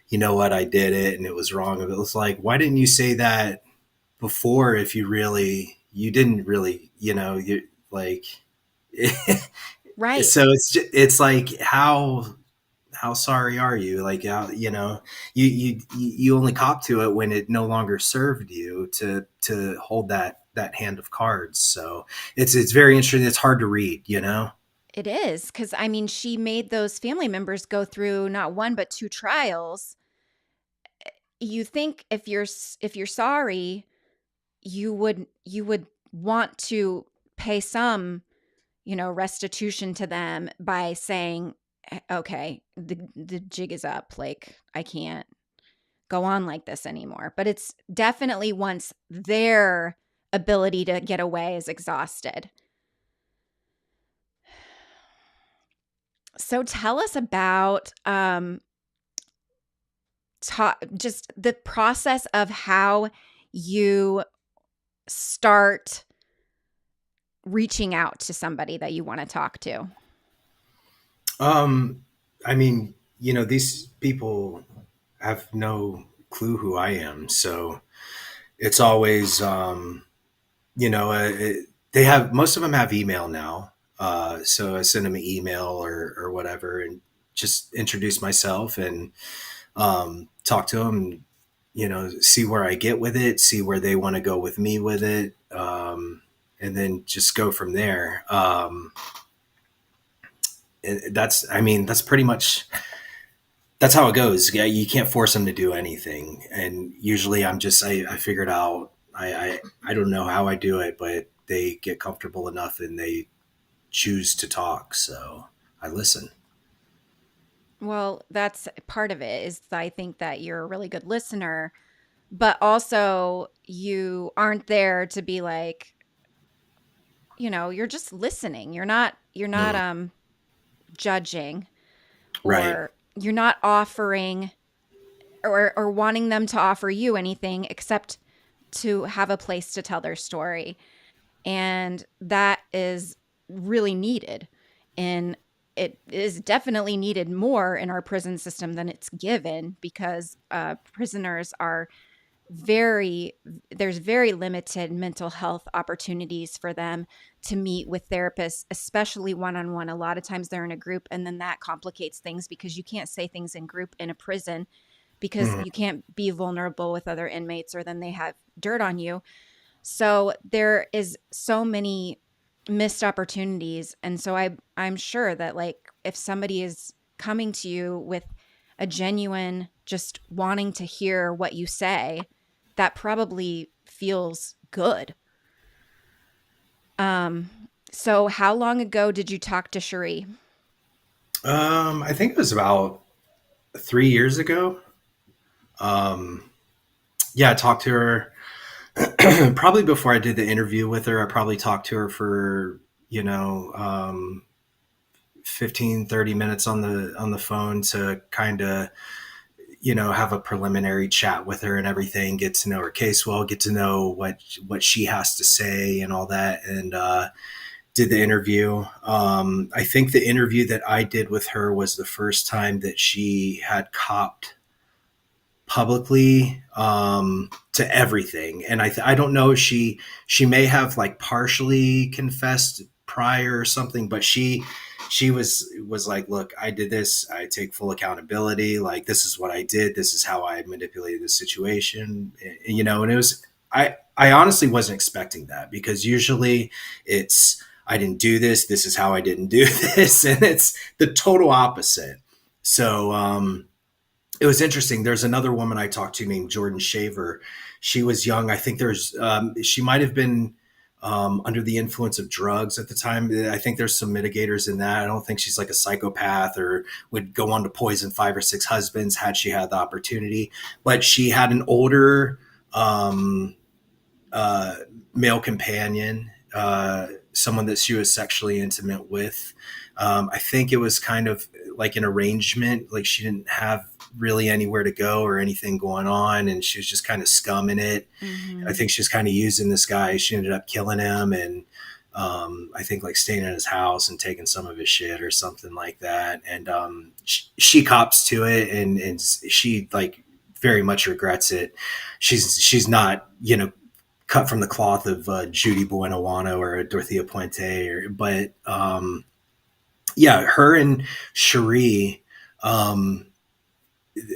[SPEAKER 2] you know what, I did it and it was wrong. It was like, why didn't you say that before? If you didn't really, you know, you like
[SPEAKER 1] right.
[SPEAKER 2] So it's like, how sorry are you? Like, how, you know, you only cop to it when it no longer served you to hold that hand of cards. So it's very interesting. It's hard to read, you know.
[SPEAKER 1] It is, because I mean, she made those family members go through not one but two trials. You think if you're sorry, you would want to pay some, you know, restitution to them by saying, okay, the jig is up. Like, I can't go on like this anymore. But it's definitely once their ability to get away is exhausted. So tell us about just the process of how you start reaching out to somebody that you want to talk to.
[SPEAKER 2] I mean, you know, these people have no clue who I am, so it's always, you know, they have, most of them have email now. So I send them an email or whatever, and just introduce myself and talk to them, you know, see where I get with it, see where they want to go with me with it, and then just go from there. That's pretty much, that's how it goes. Yeah, you can't force them to do anything. And usually I figured out, I don't know how I do it, but they get comfortable enough and they choose to talk. So I listen.
[SPEAKER 1] Well, that's part of it, is I think that you're a really good listener, but also you aren't there to be like, you know, you're just listening. You're not judging,
[SPEAKER 2] Right.
[SPEAKER 1] or you're not offering or wanting them to offer you anything except to have a place to tell their story. And that is really needed. And it is definitely needed more in our prison system than it's given, because prisoners are there's very limited mental health opportunities for them to meet with therapists, especially one-on-one. A lot of times they're in a group, and then that complicates things because you can't say things in group in a prison because
[SPEAKER 2] Mhm.
[SPEAKER 1] you can't be vulnerable with other inmates, or then they have dirt on you. So there is so many missed opportunities. And so I'm sure that, like, if somebody is coming to you with a genuine just wanting to hear what you say, that probably feels good. Um so how long ago did you talk to Sheree?
[SPEAKER 2] I think it was about 3 years ago. Um, yeah, I talked to her probably before I did the interview with her. I probably talked to her for, you know, 15, 30 minutes on the phone to kind of, have a preliminary chat with her and everything, get to know her case well, get to know what she has to say and all that. And did the interview. I think the interview that I did with her was the first time that she had copped publicly to everything. And I don't know, she may have like partially confessed prior or something, but she was like, look, I did this, I take full accountability, like this is what I did, this is how I manipulated the situation. And it was, I honestly wasn't expecting that, because usually it's, I didn't do this, this is how I didn't do this, and it's the total opposite. So it was interesting. There's another woman I talked to named Jordan Shaver. She was young. I think she might have been under the influence of drugs at the time. I think there's some mitigators in that. I don't think she's like a psychopath or would go on to poison 5 or 6 husbands had she had the opportunity. But she had an older um, uh, male companion, someone that she was sexually intimate with. I think it was kind of like an arrangement. Like she didn't have really anywhere to go or anything going on, and she was just kind of scumming it. I
[SPEAKER 1] Mhm.
[SPEAKER 2] think she was kind of using this guy. She ended up killing him, and I think like staying in his house and taking some of his shit or something like that. And she cops to it, and she like very much regrets it. She's not cut from the cloth of Judy Buenoano or Dorothea Puente, but yeah, her and Sheree. Um,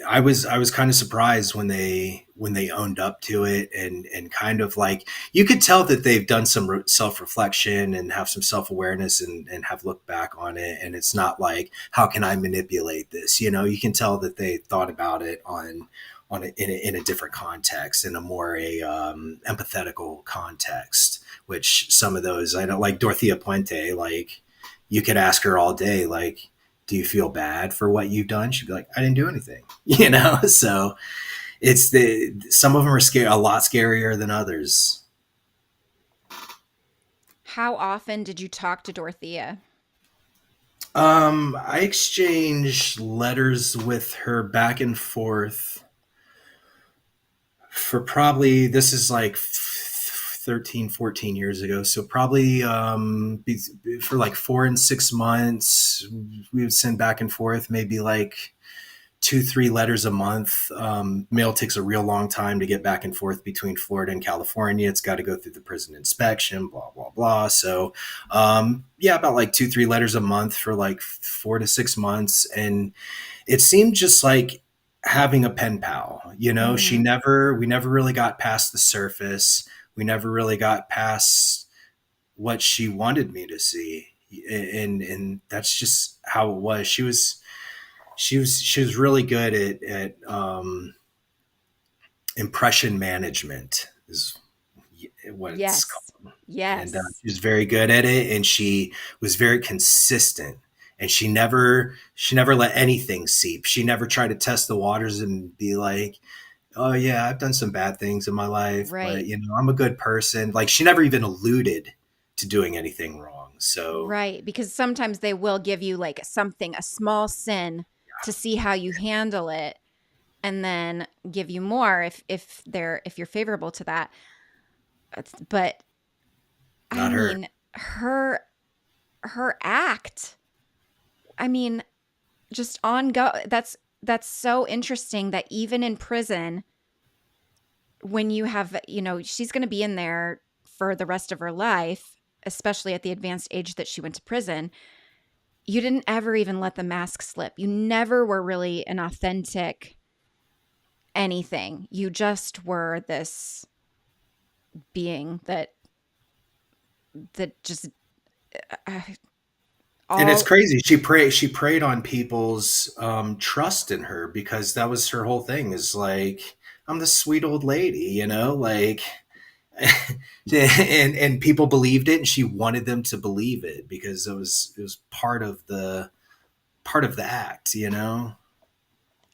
[SPEAKER 2] I was kind of surprised when they owned up to it, and kind of like you could tell that they've done some self reflection and have some self awareness, and have looked back on it, and it's not like how can I manipulate this? You can tell that they thought about it in a different context, in a more empathetical context. Which some of those I don't like. Dorothea Puente, like you could ask her all day, like, do you feel bad for what you've done? She'd be like, I didn't do anything, So it's some of them are a lot scarier than others.
[SPEAKER 1] How often did you talk to Dorothea?
[SPEAKER 2] I exchanged letters with her back and forth for probably, this is like 13, 14 years ago. So probably for like 4 and 6 months, we would send back and forth, maybe like 2, 3 letters a month. Mail takes a real long time to get back and forth between Florida and California. It's got to go through the prison inspection, blah, blah, blah. So, yeah, about like 2, 3 letters a month for like 4 to 6 months. And it seemed just like having a pen pal.
[SPEAKER 1] Mhm.
[SPEAKER 2] We never really got past the surface. We never really got past what she wanted me to see. And that's just how it was. She was really good at impression management is what it's
[SPEAKER 1] Yes.
[SPEAKER 2] called. And
[SPEAKER 1] Yes.
[SPEAKER 2] she was very good at it, and she was very consistent, and she never let anything seep. She never tried to test the waters and be like, oh yeah, I've done some bad things in my life, but
[SPEAKER 1] Right.
[SPEAKER 2] I'm a good person. Like she never even alluded to doing anything wrong. So
[SPEAKER 1] Right, because sometimes they will give you like something, a small sin to see how you handle it, and then give you more if you're favorable to that. But I
[SPEAKER 2] not her.
[SPEAKER 1] mean, her act, I mean, just on go that's so interesting that even in prison when you have, she's going to be in there for the rest of her life, especially at the advanced age that she went to prison. You didn't ever even let the mask slip. You never were really an authentic anything. You just were this being that just uh,
[SPEAKER 2] And it's
[SPEAKER 1] all
[SPEAKER 2] crazy. She preyed on people's trust in her because that was her whole thing. Is like, I'm this sweet old lady, like, and people believed it, and she wanted them to believe it because it was part of the act.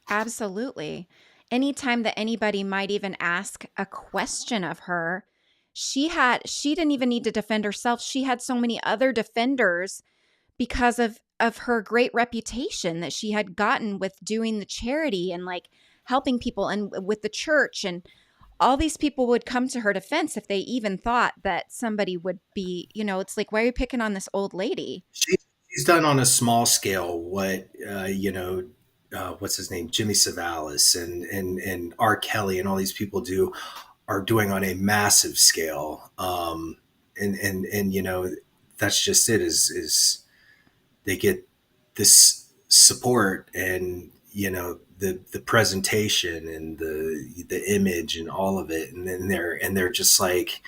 [SPEAKER 1] absolutely. Anytime that anybody might even ask a question of her, she didn't even need to defend herself. She had so many other defenders because of her great reputation that she had gotten with doing the charity and like helping people and with the church, and all these people would come to her defense if they even thought that somebody would be, it's like, why are you picking on this old lady?
[SPEAKER 2] She's done on a small scale what what's his name, Jimmy Savalas and R. Kelly and all these people are doing on a massive scale. And that's just it. Is they get this support and the presentation and the image and all of it, and then they're just like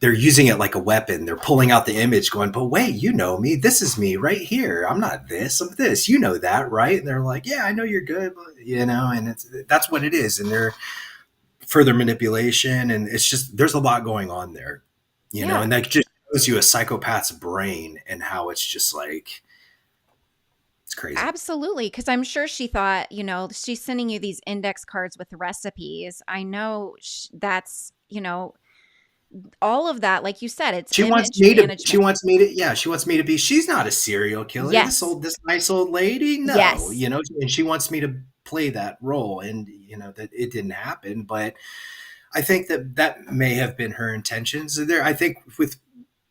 [SPEAKER 2] they're using it like a weapon. They're pulling out the image, going, "But wait, you know me. This is me right here. I'm not this. I'm this. You know that, right?" And they're like, "Yeah, I know you're good, and that's what it is." And they're further manipulation, and it's just there's a lot going on there,
[SPEAKER 1] Yeah,
[SPEAKER 2] and that just shows you a psychopath's brain and how it's just like it's crazy.
[SPEAKER 1] absolutely. Because I'm sure she thought, she's sending you these index cards with recipes. I know that's, all of that. Like you said, it's
[SPEAKER 2] She wants
[SPEAKER 1] image
[SPEAKER 2] me to. She
[SPEAKER 1] management.
[SPEAKER 2] wants me to. Yeah, she wants me to be. She's not a serial killer.
[SPEAKER 1] Yes.
[SPEAKER 2] This nice old lady. No,
[SPEAKER 1] Yes.
[SPEAKER 2] and she wants me to play that role, and that it didn't happen. But I think that may have been her intentions. There, I think with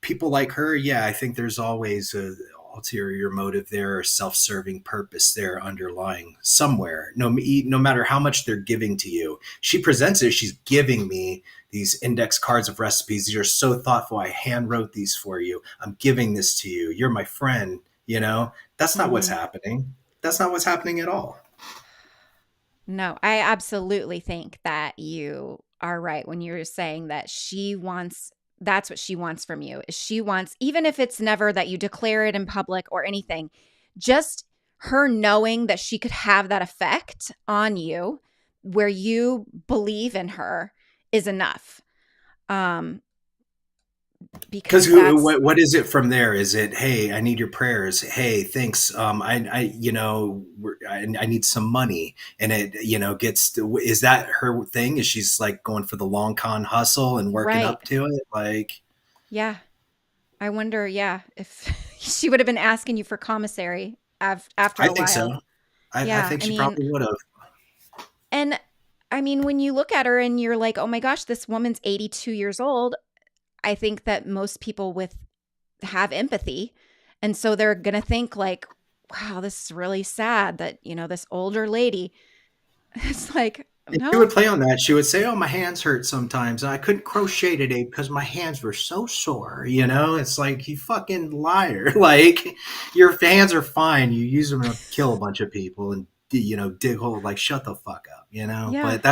[SPEAKER 2] people like her, yeah, I think there's always a ulterior motive there, or self-serving purpose there underlying somewhere. No matter how much they're giving to you, she presents it. She's giving me these index cards of recipes. These are so thoughtful. I hand wrote these for you. I'm giving this to you. You're my friend. That's not what's
[SPEAKER 1] Hmm.
[SPEAKER 2] happening. That's not what's happening at all.
[SPEAKER 1] No, I absolutely think that you are right when you're saying that that's what she wants from you. Is she wants, even if it's never that you declare it in public or anything, just her knowing that she could have that effect on you where you believe in her is enough. Um,
[SPEAKER 2] Because
[SPEAKER 1] because that's
[SPEAKER 2] what is it from there? Is it, hey, I need your prayers. Hey, thanks. I need some money, and it is that her thing? Is she's like going for the long con hustle and working
[SPEAKER 1] right.
[SPEAKER 2] up to it? Like,
[SPEAKER 1] Yeah. I wonder, yeah, if she would have been asking you for commissary after
[SPEAKER 2] I
[SPEAKER 1] a
[SPEAKER 2] think so.
[SPEAKER 1] while.
[SPEAKER 2] I
[SPEAKER 1] Yeah.
[SPEAKER 2] think she probably would have.
[SPEAKER 1] And I mean, when you look at her and you're like, oh my gosh, this woman's 82 years old, I think that most people with have empathy. And so they're going to think like, wow, this is really sad that, this older lady, it's like,
[SPEAKER 2] And she would
[SPEAKER 1] no,
[SPEAKER 2] play on that. She would say, "Oh, my hands hurt sometimes. I couldn't crochet today because my hands were so sore." It's like, you fucking liar. Like, your hands are fine. You use them to kill a bunch of people and dig holes. Like, shut the fuck up.
[SPEAKER 1] yeah.
[SPEAKER 2] But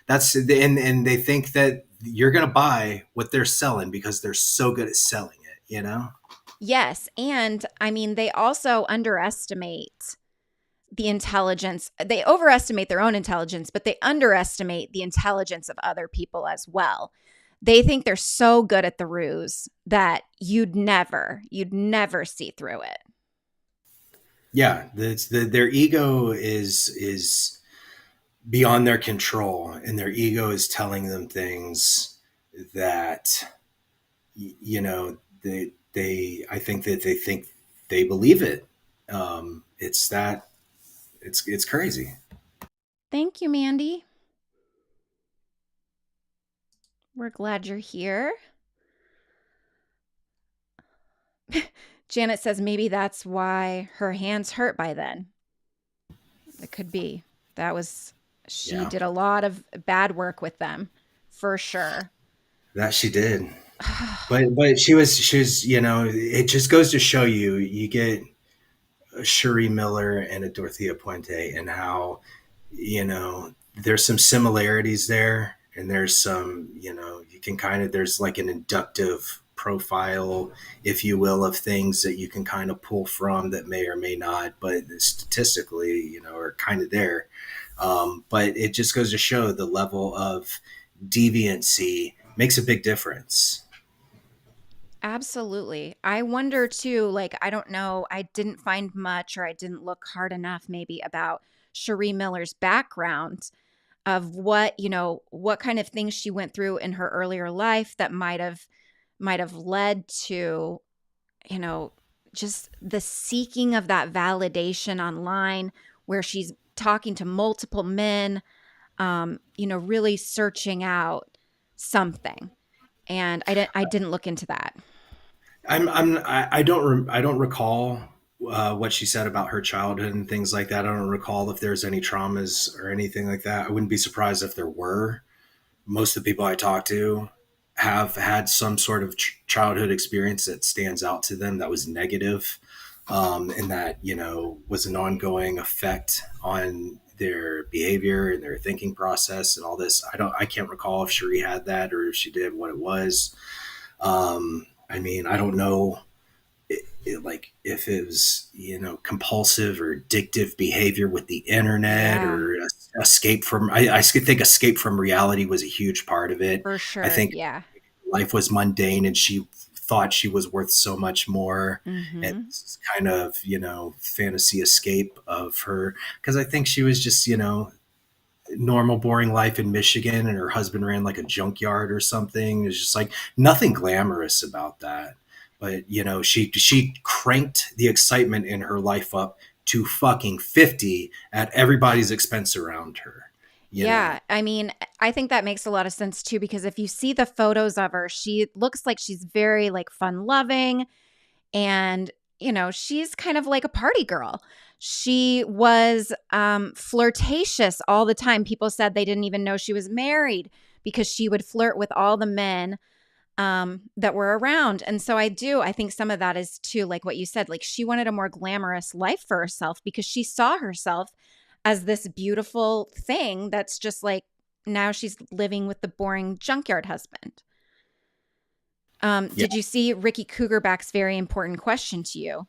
[SPEAKER 2] and they think that you're gonna buy what they're selling because they're so good at selling it.
[SPEAKER 1] Yes. And I mean, they also underestimate the intelligence. They overestimate their own intelligence, but they underestimate the intelligence of other people as well. They think they're so good at the ruse that you'd never see through it.
[SPEAKER 2] Yeah, their ego is beyond their control, and their ego is telling them things that they I think that they think they believe it. It's that it's crazy.
[SPEAKER 1] Thank you, Mandy. We're glad you're here. Janet says maybe that's why her hands hurt by then. It could be. That was, she
[SPEAKER 2] Yeah.
[SPEAKER 1] did a lot of bad work with them. For sure.
[SPEAKER 2] That she did. But she was, it just goes to show you, you get a Sheree Miller and a Dorothea Puente, and how, there's some similarities there, and there's some, you can kind of, there's like an inductive profile, if you will, of things that you can kind of pull from that may or may not, but statistically, are kind of there. But it just goes to show the level of deviancy makes a big difference.
[SPEAKER 1] Absolutely. I wonder too, like, I don't know, I didn't find much or I didn't look hard enough maybe about Sheree Miller's background of what kind of things she went through in her earlier life that might have led to, you know, just the seeking of that validation online where she's talking to multiple men, really searching out something. And I didn't look into that.
[SPEAKER 2] I don't recall what she said about her childhood and things like that. I don't recall if there's any traumas or anything like that. I wouldn't be surprised if there were. Most of the people I talk to have had some sort of childhood experience that stands out to them that was negative, and that was an ongoing effect on their behavior and their thinking process and all this. I can't recall if Cherie had that or if she did, what it was. I mean, I don't know, like if it was compulsive or addictive behavior with the internet,
[SPEAKER 1] Yeah,
[SPEAKER 2] or escape from. I think escape from reality was a huge part of it.
[SPEAKER 1] for
[SPEAKER 2] I
[SPEAKER 1] sure.
[SPEAKER 2] think
[SPEAKER 1] Yeah.
[SPEAKER 2] life was mundane, and she thought she was worth so much more.
[SPEAKER 1] Mhm.
[SPEAKER 2] It's kind of fantasy escape of her, because I think she was just normal boring life in Michigan, and her husband ran like a junkyard or something. It's just like nothing glamorous about that. But she cranked the excitement in her life up to fucking 50 at everybody's expense around her. You know.
[SPEAKER 1] Yeah, I mean, I think that makes a lot of sense too because if you see the photos of her, she looks like she's very like fun loving and she's kind of like a party girl. She was flirtatious all the time. People said they didn't even know she was married because she would flirt with all the men that were around. And so I think some of that is too, like what you said, like she wanted a more glamorous life for herself because she saw herself as this beautiful thing that's just like now she's living with the boring junkyard husband.
[SPEAKER 2] Yeah,
[SPEAKER 1] Did you see Ricky Cougarback's very important question to you?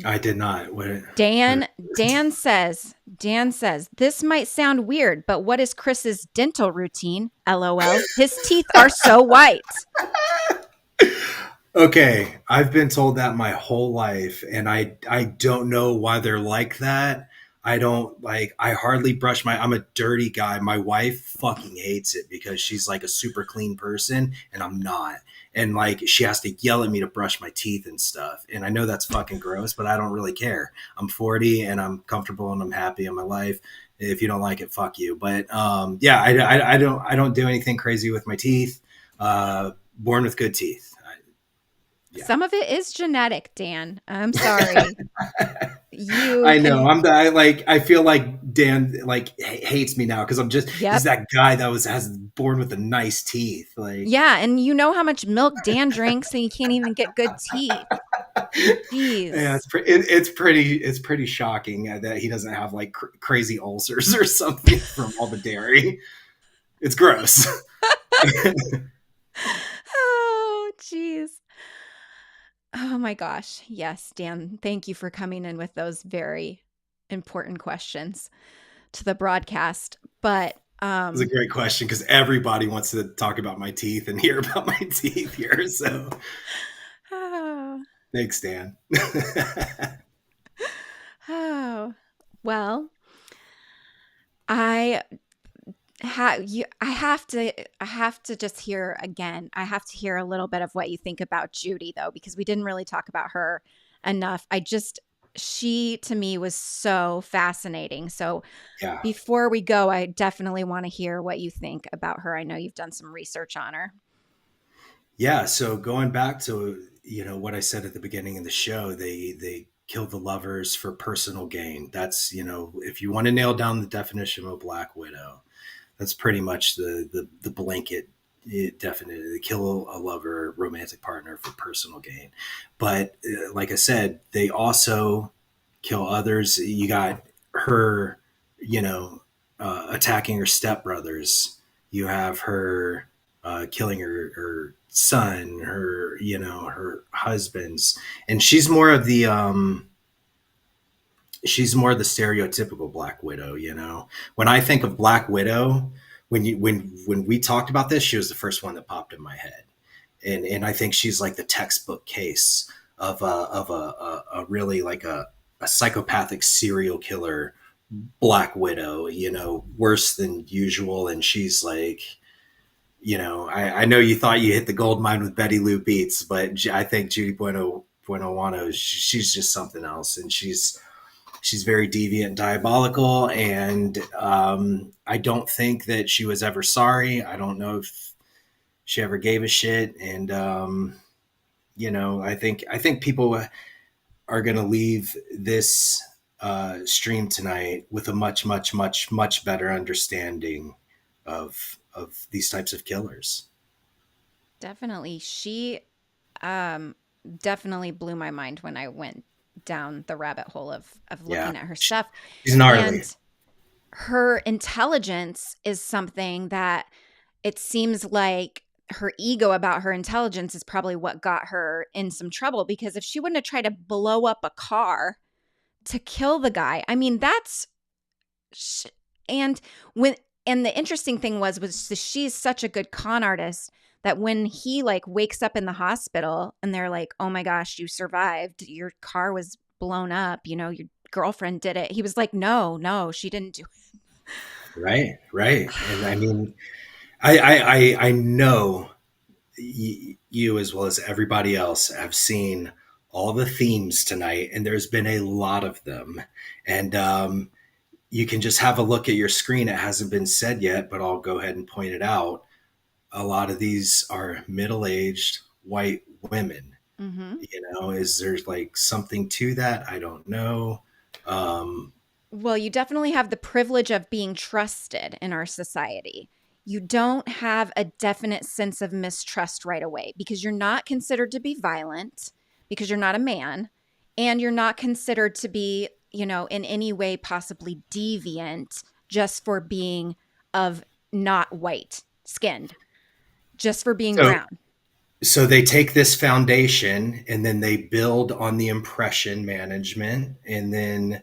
[SPEAKER 2] I did not. What
[SPEAKER 1] Dan says, this might sound weird, but what is Chris's dental routine? LOL. His teeth are so white.
[SPEAKER 2] Okay, I've been told that my whole life, and I don't know why they're like that. I don't like. I hardly brush my. I'm a dirty guy. My wife fucking hates it because she's like a super clean person, and I'm not. And like she has to yell at me to brush my teeth and stuff. And I know that's fucking gross, but I don't really care. I'm 40 and I'm comfortable and I'm happy in my life. If you don't like it, fuck you. But yeah, I don't do anything crazy with my teeth. Born with good teeth. Yeah.
[SPEAKER 1] Some of it is genetic, Dan. I'm sorry. You
[SPEAKER 2] I know.
[SPEAKER 1] can,
[SPEAKER 2] I feel like Dan like hates me now because he's
[SPEAKER 1] yep.
[SPEAKER 2] that guy that has born with the nice teeth. Like,
[SPEAKER 1] Yeah. And you know how much milk Dan drinks and you can't even get good teeth.
[SPEAKER 2] yeah,
[SPEAKER 1] Jeez.
[SPEAKER 2] it's pretty shocking that he doesn't have like crazy ulcers or something from all the dairy. It's gross.
[SPEAKER 1] Oh, jeez. Oh my gosh. Yes, Dan, thank you for coming in with those very important questions to the broadcast. But
[SPEAKER 2] It's a great question because everybody wants to talk about my teeth and hear about my teeth here. So
[SPEAKER 1] oh,
[SPEAKER 2] thanks, Dan.
[SPEAKER 1] oh. Well, I I have to just hear again. I have to hear a little bit of what you think about Judy though because we didn't really talk about her enough. She to me was so fascinating. So
[SPEAKER 2] Yeah.
[SPEAKER 1] before we go, I definitely want to hear what you think about her. I know you've done some research on her.
[SPEAKER 2] Yeah, so going back to what I said at the beginning of the show, they killed the lovers for personal gain. That's if you want to nail down the definition of a black widow, That's pretty much the blanket definition. They kill a lover, romantic partner for personal gain. But like I said, they also kill others. You got her, you know, attacking her stepbrothers. You have her killing her son, her, you know, her husbands, and she's more the stereotypical Black Widow. You know, when I think of Black Widow, when we talked about this, she was the first one that popped in my head, and I think she's like the textbook case of a really like a psychopathic serial killer Black Widow. You know, worse than usual, and she's like. You know, I know you thought you hit the gold mine with Betty Lou Beets, but I think Judy Buenoano, she's just something else, and she's very deviant and diabolical, and I don't think that she was ever sorry. I don't know if she ever gave a shit, and you know, I think people are going to leave this stream tonight with a much better understanding of these types of killers.
[SPEAKER 1] Definitely. She um definitely blew my mind when I went down the rabbit hole of
[SPEAKER 2] Yeah,
[SPEAKER 1] looking at her stuff.
[SPEAKER 2] she's gnarly.
[SPEAKER 1] And her intelligence is something that it seems like her ego about her intelligence is probably what got her in some trouble, because if she wouldn't have tried to blow up a car to kill the guy, I mean, that's and when and the interesting thing was she's such a good con artist that when he like wakes up in the hospital and they're like, "Oh my gosh, you survived. Your car was blown up, you know, your girlfriend did it." He was like, "No, she didn't do
[SPEAKER 2] Right, right. And I mean, I know you as well as everybody else have seen all the themes tonight, and there's been a lot of them. And you can just have a look at your screen. It hasn't been said yet, but I'll go ahead and point it out. A lot of these are middle-aged white women.
[SPEAKER 1] it." Mhm.
[SPEAKER 2] You know, is there like something to that? I don't know. Um,
[SPEAKER 1] Well, you definitely have the privilege of being trusted in our society. You don't have a definite sense of mistrust right away because you're not considered to be violent, because you're not a man, and you're not considered to be, you know, in any way possibly deviant just for being of not white skinned, just for being
[SPEAKER 2] so
[SPEAKER 1] brown.
[SPEAKER 2] so they take this foundation and then they build on the impression management, and then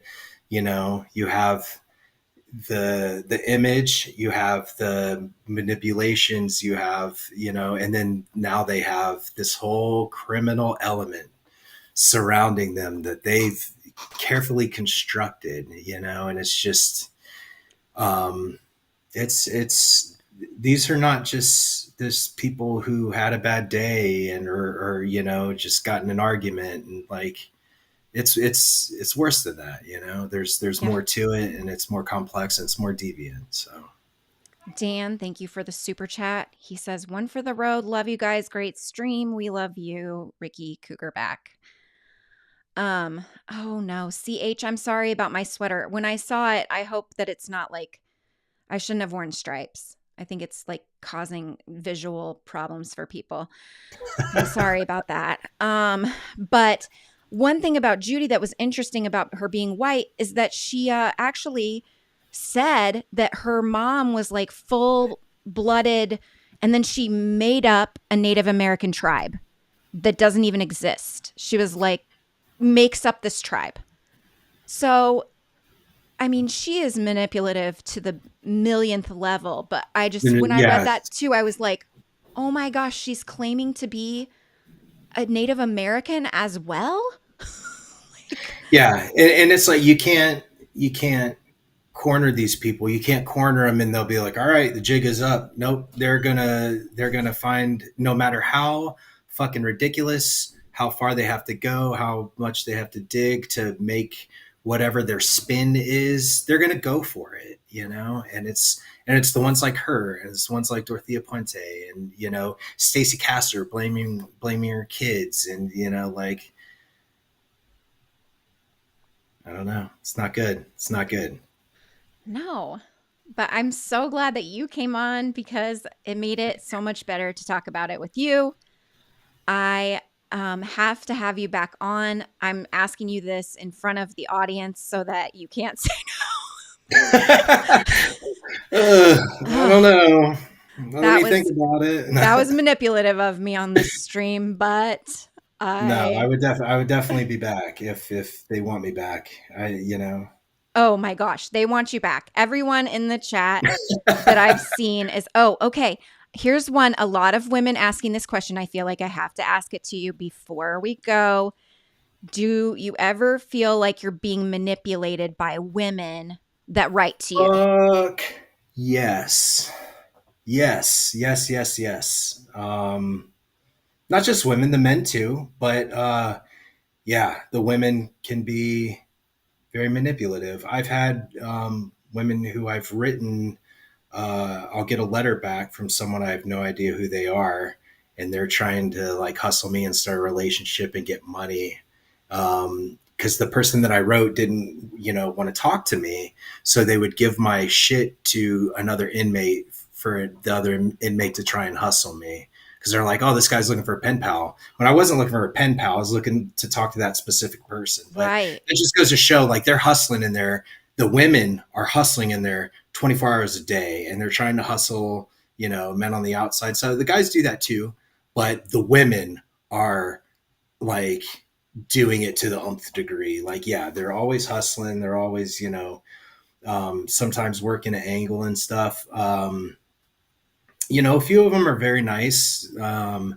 [SPEAKER 2] you know you have the image, you have the manipulations, you have, you know, and then now they have this whole criminal element surrounding them that they've carefully constructed, you know, and it's just um it's these are not just people who had a bad day and or you know just got in an argument, and like it's worse than that, you know. There's
[SPEAKER 1] Yeah.
[SPEAKER 2] more to it, and it's more complex, and it's more deviant. So
[SPEAKER 1] Dan, thank you for the super chat. He says, "One for the road. Love you guys. Great stream. We love you, Ricky Cougarback." Oh no, CH, I'm sorry about my sweater. When I saw it, I hope that it's not like I shouldn't have worn stripes. I think it's like causing visual problems for people. I'm sorry about that. But one thing about Judy that was interesting about her being white is that she actually said that her mom was like full blooded, and then she made up a Native American tribe that doesn't even exist. She was like, makes up this tribe. So, I mean, she is manipulative to the millionth level. But I just, when I read
[SPEAKER 2] yeah,
[SPEAKER 1] that too, I was like, oh my gosh, she's claiming to be a Native American as well?
[SPEAKER 2] yeah, and it's like you can't corner these people. You can't corner them, and they'll be like, all right, the jig is up. Nope, they're gonna find, no matter how fucking ridiculous, how far they have to go, how much they have to dig to make whatever their spin is, they're gonna go for it, you know. And it's the ones like her, and it's the ones like Dorothea Puente, and you know Stacy Caster blaming her kids, and you know like I don't know, it's not good. It's not good.
[SPEAKER 1] No. But I'm so glad that you came on because it made it so much better to talk about it with you. I have to have you back on. I'm asking you this in front of the audience so that you can't say
[SPEAKER 2] I don't
[SPEAKER 1] oh,
[SPEAKER 2] know. Well, let
[SPEAKER 1] that
[SPEAKER 2] me think
[SPEAKER 1] was
[SPEAKER 2] about it.
[SPEAKER 1] that was manipulative of me on this stream, but
[SPEAKER 2] No,
[SPEAKER 1] I
[SPEAKER 2] I would definitely be back if they want me back.
[SPEAKER 1] oh my gosh, they want you back. Everyone in the chat that I've seen is, oh, okay. Here's one. A lot of women asking this question. I feel like I have to ask it to you before we go. Do you ever feel like you're being manipulated by women that write to you?
[SPEAKER 2] Fuck yes. Yes. Not just women, the men too, but yeah, the women can be very manipulative. I've had women who I've written, I'll get a letter back from someone I have no idea who they are, and they're trying to like hustle me and start a relationship and get money. Because the person that I wrote didn't, want to talk to me, so they would give my shit to another inmate for the other inmate to try and hustle me. Because they're like, oh, this guy's looking for a pen pal. When I wasn't looking for a pen pal, I was looking to talk to that specific person. But
[SPEAKER 1] Right.
[SPEAKER 2] it just goes to show, like, they're hustling in there. The women are hustling in there 24 hours a day, and they're trying to hustle, men on the outside. So the guys do that too, but the women are like doing it to the nth degree. Like, yeah, they're always hustling. They're always, sometimes working an angle and stuff. A few of them are very nice. But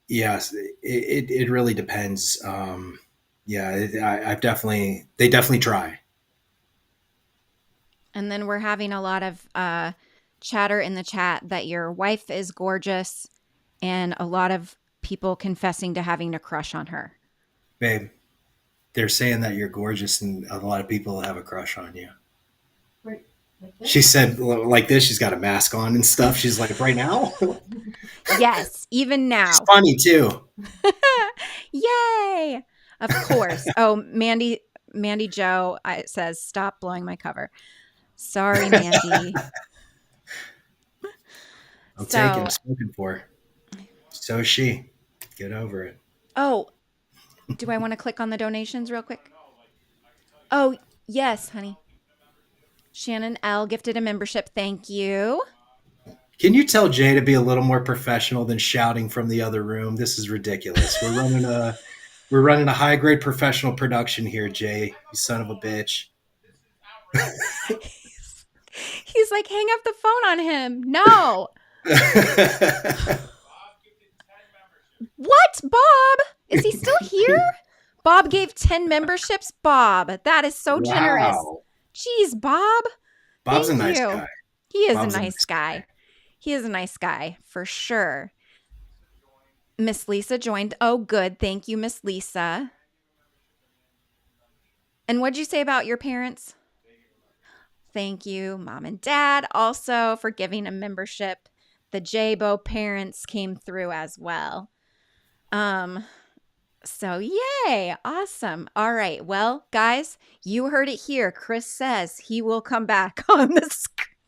[SPEAKER 2] yes, it really depends. I've they definitely try.
[SPEAKER 1] And then we're having a lot of chatter in the chat that your wife is gorgeous and a lot of people confessing to having a crush on her.
[SPEAKER 2] Babe, they're saying that you're gorgeous and a lot of people have a crush on you.
[SPEAKER 3] Right.
[SPEAKER 2] She said like this, she's got a mask on and stuff. She's like, right now?
[SPEAKER 1] Yes, even now.
[SPEAKER 2] It's funny too.
[SPEAKER 1] Yay! Of course. Oh, Mandy Joe says, stop blowing my cover. Sorry, Mandy.
[SPEAKER 2] I'm taking, I'm smoking for. So is she. Get over it.
[SPEAKER 1] Oh, do I want to click on the donations real quick? Oh, yes, honey. Shannon L gifted a membership. Thank you.
[SPEAKER 2] Can you tell Jay to be a little more professional than shouting from the other room? This is ridiculous. We're running a high grade professional production here, Jay. You son of a bitch.
[SPEAKER 1] He's like, hang up the phone on him. No. What, Bob? Is he still here? Bob gave 10 memberships. Bob, that is so generous. Jeez, Bob.
[SPEAKER 2] Bob's a nice guy.
[SPEAKER 1] He is a nice guy. He is a nice guy for sure. Miss Lisa joined. Oh, good. Thank you, Miss Lisa. And what'd you say about your parents? Thank you, Mom and Dad, also for giving a membership. The J-Bo parents came through as well. So yay. Awesome. All right. Well, guys, you heard it here. Chris says he will come back on the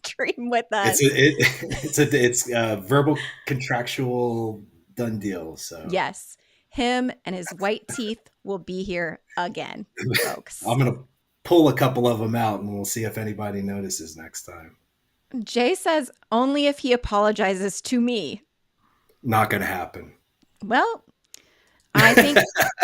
[SPEAKER 1] stream with us.
[SPEAKER 2] It's a verbal contractual done deal. So
[SPEAKER 1] yes, him and his white teeth will be here again, folks.
[SPEAKER 2] I'm going to pull a couple of them out and we'll see if anybody notices next time.
[SPEAKER 1] Jay says only if he apologizes to me.
[SPEAKER 2] Not going to happen.
[SPEAKER 1] Well, I think,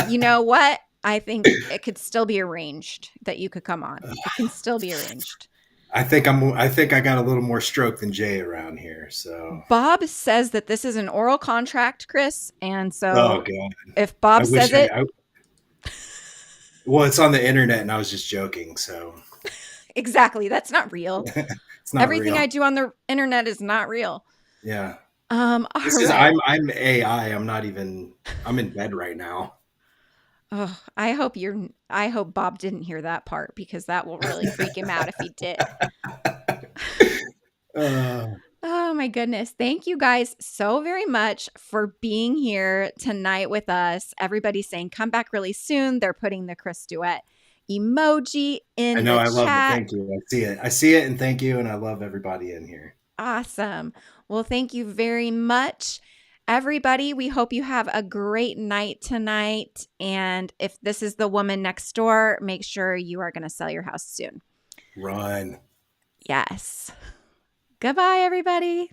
[SPEAKER 1] you know what? I think it could still be arranged that you could come on. It can still be arranged.
[SPEAKER 2] I think I got a little more stroke than Jay around here. So
[SPEAKER 1] Bob says that this is an oral contract, Chris. And so if Bob says it.
[SPEAKER 2] Well, it's on the internet and I was just joking. So
[SPEAKER 1] exactly. That's not real.
[SPEAKER 2] It's not
[SPEAKER 1] Everything
[SPEAKER 2] real.
[SPEAKER 1] I do on the internet is not real.
[SPEAKER 2] Yeah.
[SPEAKER 1] All right.
[SPEAKER 2] I'm AI. I'm in bed right now.
[SPEAKER 1] Oh, I hope Bob didn't hear that part because that will really freak him out if he did. Oh my goodness. Thank you guys so very much for being here tonight with us. Everybody's saying come back really soon. They're putting the Chris Duett emoji
[SPEAKER 2] I
[SPEAKER 1] in
[SPEAKER 2] know.
[SPEAKER 1] the
[SPEAKER 2] I love it.
[SPEAKER 1] chat.
[SPEAKER 2] Thank you. I see it. I see it. And thank you. And I love everybody in here.
[SPEAKER 1] Awesome. Well, thank you very much. Everybody, we hope you have a great night tonight. And if this is the woman next door, make sure you are going to sell your house soon.
[SPEAKER 2] Run.
[SPEAKER 1] Yes. Goodbye, everybody.